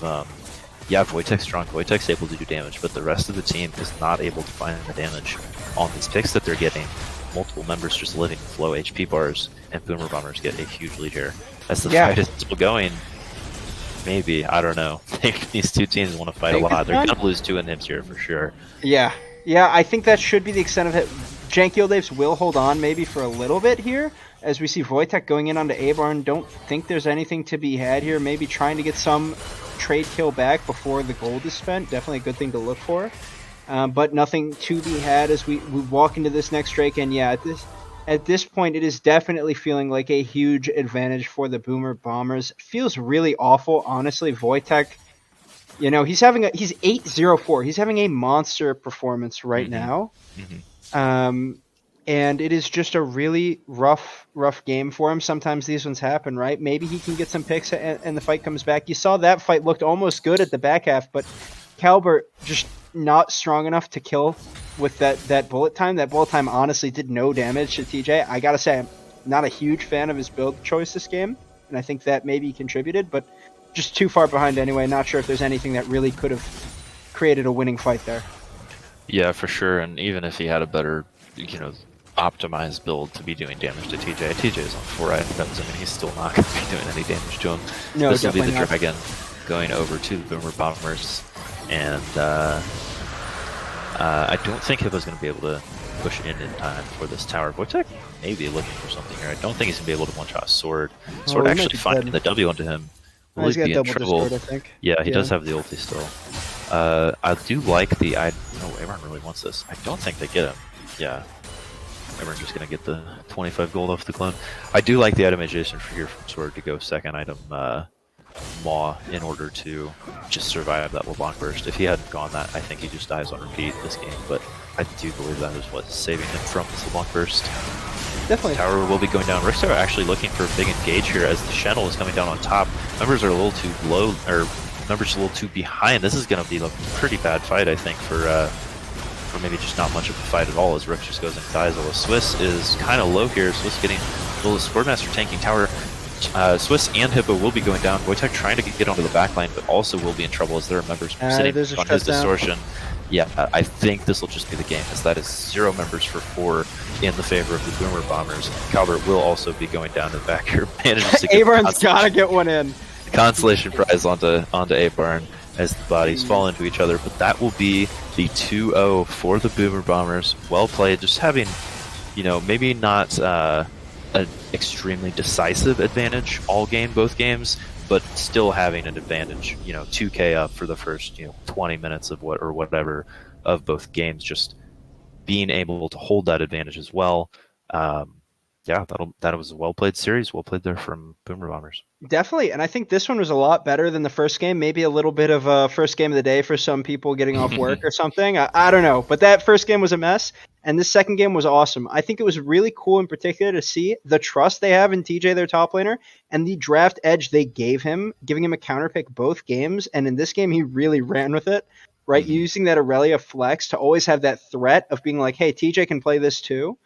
yeah, Wojtek's strong. Wojtek's able to do damage, but the rest of the team is not able to find the damage on these picks that they're getting. Multiple members just living with low HP bars, and Boomer Bombers get a huge lead here. As the fight is still going, maybe, I don't know. These two teams want to fight a lot. They're going to lose 2 inhibs here for sure. Yeah, I think that should be the extent of it. Janky Old Apes will hold on maybe for a little bit here, as we see Wojtek going in onto Abarn. Don't think there's anything to be had here. Maybe trying to get some trade kill back before the gold is spent. Definitely a good thing to look for. But nothing to be had as we walk into this next Drake. And yeah, at this point, it is definitely feeling like a huge advantage for the Boomer Bombers. It feels really awful, honestly. Wojtek, you know, he's 8-0-4. He's having a monster performance right now. And it is just a really rough game for him. Sometimes these ones happen, right? Maybe he can get some picks and the fight comes back. You saw that fight looked almost good at the back half, but Calbert just not strong enough to kill with that bullet time. That bullet time honestly did no damage to TJ. I gotta say, I'm not a huge fan of his build choice this game, and I think that maybe contributed, but just too far behind anyway. Not sure if there's anything that really could have created a winning fight there. Yeah, for sure. And even if he had a better, you know, optimized build to be doing damage to TJ. TJ is on 4 items. I mean, he's still not going to be doing any damage to him. No, this will be the definitely not. Dragon going over to the Boomer Bombers, and I don't think Hippo's going to be able to push in time for this tower. Wojtek may be looking for something here. I don't think he's going to be able to one-shot Sword. Sword he might actually be finding dead. the W onto him. Will He's he got be in double trouble? Discord, I think. Yeah, he does have the ulti still. I do like the... Oh, everyone really wants this. I don't think they get him. Yeah. We're just gonna get the 25 gold off the clone. I do like the itemization for here from Sword to go second item Maw in order to just survive that LeBlanc burst. If he hadn't gone that, I think he just dies on repeat this game, but I do believe that is what's saving him from this LeBlanc burst. Definitely. Tower will be going down. Ricks are actually looking for a big engage here as the Shenel is coming down on top. Numbers are a little too low, or numbers a little too behind. This is going to be a pretty bad fight, I think, for maybe just not much of a fight at all as Ricks just goes and dies. Although Swiss is kind of low here. Swiss getting, well, the Sportmaster tanking tower. Swiss and Hippo will be going down. Wojtek trying to get onto the back line, but also will be in trouble as there are members sitting on his distortion. Yeah, I think this will just be the game, as that is 0 members for 4 in the favor of the Boomer Bombers. Calvert will also be going down to the back here. Manages to get Abarn's gotta get one in. Consolation prize onto Abarn as the bodies fall into each other, but that will be the 2-0 for the Boomer Bombers. Well played, just having, you know, maybe not an extremely decisive advantage all game, both games, but still having an advantage, you know, 2k up for the first, 20 minutes of whatever of both games, just being able to hold that advantage as well. Yeah, that was a well played series, well played there from Boomer Bombers. Definitely, and I think this one was a lot better than the first game. Maybe a little bit of a first game of the day for some people getting off work or something. I don't know, but that first game was a mess, and this second game was awesome. I think it was really cool in particular to see the trust they have in TJ, their top laner, and the draft edge they gave him, giving him a counter pick both games, and in this game he really ran with it, right? Using that Aurelia flex to always have that threat of being like, hey, TJ can play this too.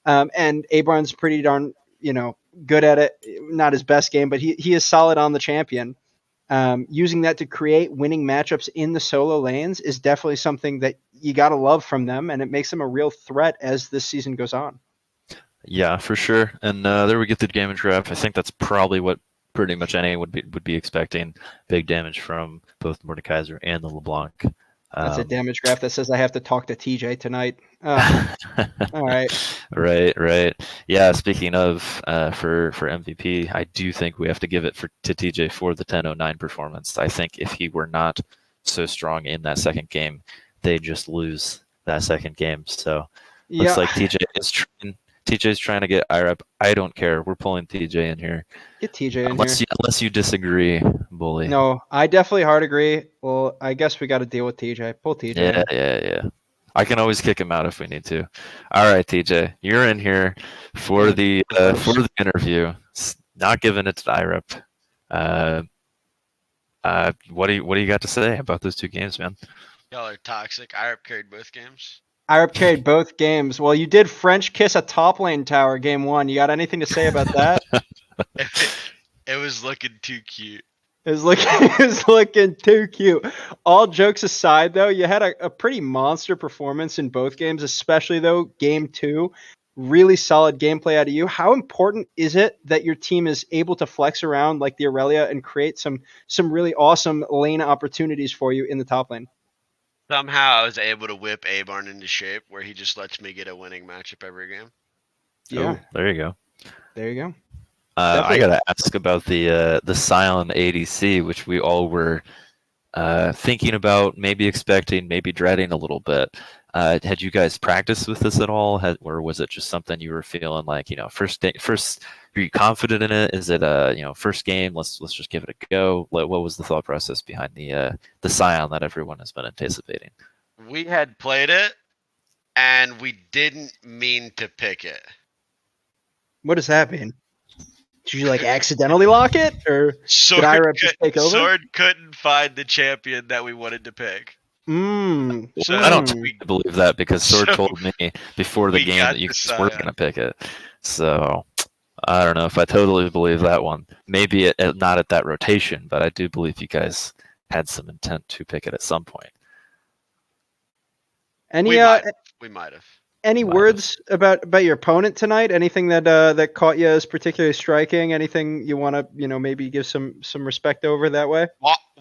And Abarn's pretty darn, good at it. Not his best game, but he is solid on the champion. Using that to create winning matchups in the solo lanes is definitely something that you got to love from them, and it makes them a real threat as this season goes on. Yeah, for sure. And there we get the damage graph. I think that's probably what pretty much anyone would be expecting. Big damage from both Mordekaiser and the LeBlanc. That's a damage graph that says I have to talk to TJ tonight. All right. Right. Yeah, speaking of for MVP, I do think we have to give it to TJ for the 10:09 performance. I think if he were not so strong in that second game, they just lose that second game. So looks like TJ's trying to get IREP. I don't care. We're pulling TJ in here. Get TJ in here. Unless you disagree, Bully. No, I definitely hard agree. Well, I guess we got to deal with TJ. Pull TJ. Yeah. I can always kick him out if we need to. All right, TJ, you're in here for the interview. Not giving it to IREP. What do you got to say about those two games, man? Y'all are toxic. IREP carried both games. IREP carried both games. Well, you did French kiss a top lane tower game 1. You got anything to say about that? It was looking too cute. It was looking too cute. All jokes aside, though, you had a pretty monster performance in both games, especially, though, game 2. Really solid gameplay out of you. How important is it that your team is able to flex around like the Aurelia and create some really awesome lane opportunities for you in the top lane? Somehow I was able to whip Abarn into shape where he just lets me get a winning matchup every game. Yeah. Oh, there you go. There you go. I gotta ask about the Scion ADC, which we all were thinking about, maybe expecting, maybe dreading a little bit. Had you guys practiced with this at all, or was it just something you were feeling like, first, are you confident in it? Is it first game? Let's just give it a go. What was the thought process behind the Scion that everyone has been anticipating? We had played it, and we didn't mean to pick it. What does that mean? Did you accidentally lock it, or did IREP just take over? Sword couldn't find the champion that we wanted to pick. So I don't believe that, because Sword told me before the game that you guys were going to pick it. So I don't know if I totally believe that one. Maybe not at that rotation, but I do believe you guys had some intent to pick it at some point. We might have. Any words about your opponent tonight? Anything that caught you as particularly striking? Anything you want to maybe give some respect over that way?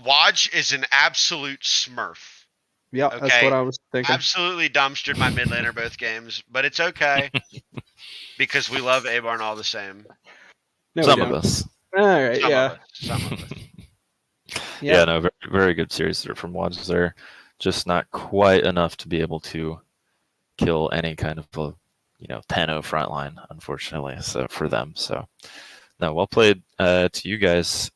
Waj is an absolute smurf. Yeah, okay. That's what I was thinking. Absolutely dumpstered my mid laner both games, but it's okay because we love Abarn all the same. No, some of us. All right, Some of us. Yeah, no, very, very good series from Waj there. Just not quite enough to be able to kill any kind of 10-0 front line, unfortunately. So for them, so no, well played to you guys.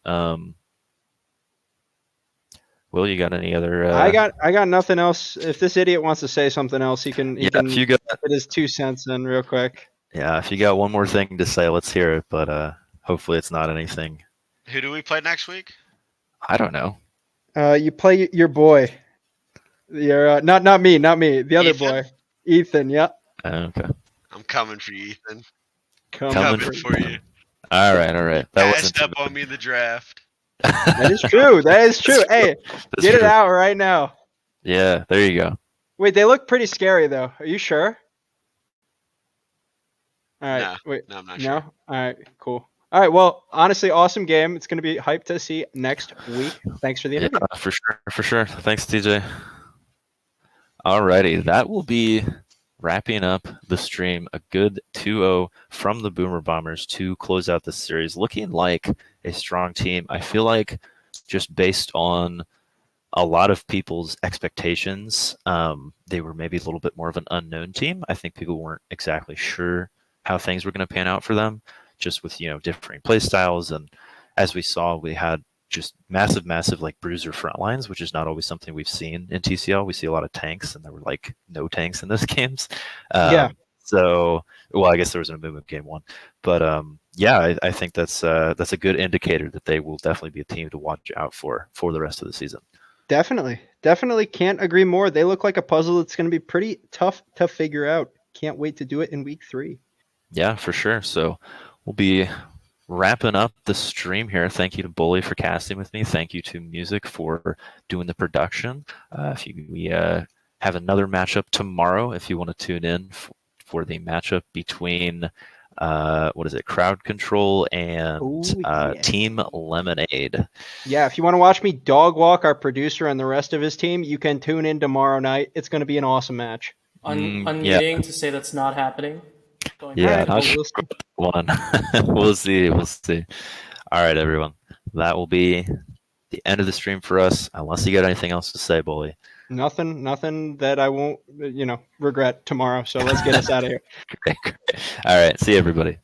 Will, you got any other? I got nothing else. If this idiot wants to say something else, he can if you got put his 2 cents in real quick. if you got one more thing to say, let's hear it. But hopefully it's not anything. Who do we play next week? I don't know. You play your boy. Your not me, the other Ethan? boy, Ethan. Yep. Okay. I'm coming for you, Ethan. Coming Coming for you. All right. That wasn't Passed up on me in the draft. That is true. That is true. Hey, That's get it true. out right now. Yeah, there you go. Wait, they look pretty scary though. Are you sure? All right. No, Wait. No, I'm not No. sure. All right. Cool. All right. Well, honestly, awesome game. It's gonna be hyped to see next week. Thanks for the interview. Yeah, for sure. Thanks, TJ. Alrighty, that will be wrapping up the stream. A good 2-0 from the Boomer Bombers to close out this series. Looking like a strong team. I feel like just based on a lot of people's expectations, they were maybe a little bit more of an unknown team. I think people weren't exactly sure how things were going to pan out for them, just with differing play styles. And as we saw, we had just massive like bruiser front lines, which is not always something we've seen in TCL. We see a lot of tanks, and there were like no tanks in those games. Yeah. So, well, I guess there was a movement game one, but yeah, I think that's a good indicator that they will definitely be a team to watch out for the rest of the season. Definitely can't agree more. They look like a puzzle that's going to be pretty tough to figure out. Can't wait to do it in week 3. Yeah, for sure. So we'll be wrapping up the stream here. Thank you to Bully for casting with me. Thank you to Music for doing the production. We have another matchup tomorrow if you want to tune in for the matchup between Crowd Control and Team Lemonade. Yeah, if you want to watch me dog walk our producer and the rest of his team, you can tune in tomorrow night. It's going to be an awesome match. Unmuting to say that's not happening. Yeah, not we'll sure one. We'll see. All right, everyone. That will be the end of the stream for us. Unless you got anything else to say, Bully. Nothing that I won't, regret tomorrow. So let's get us out of here. Great. All right. See you, everybody.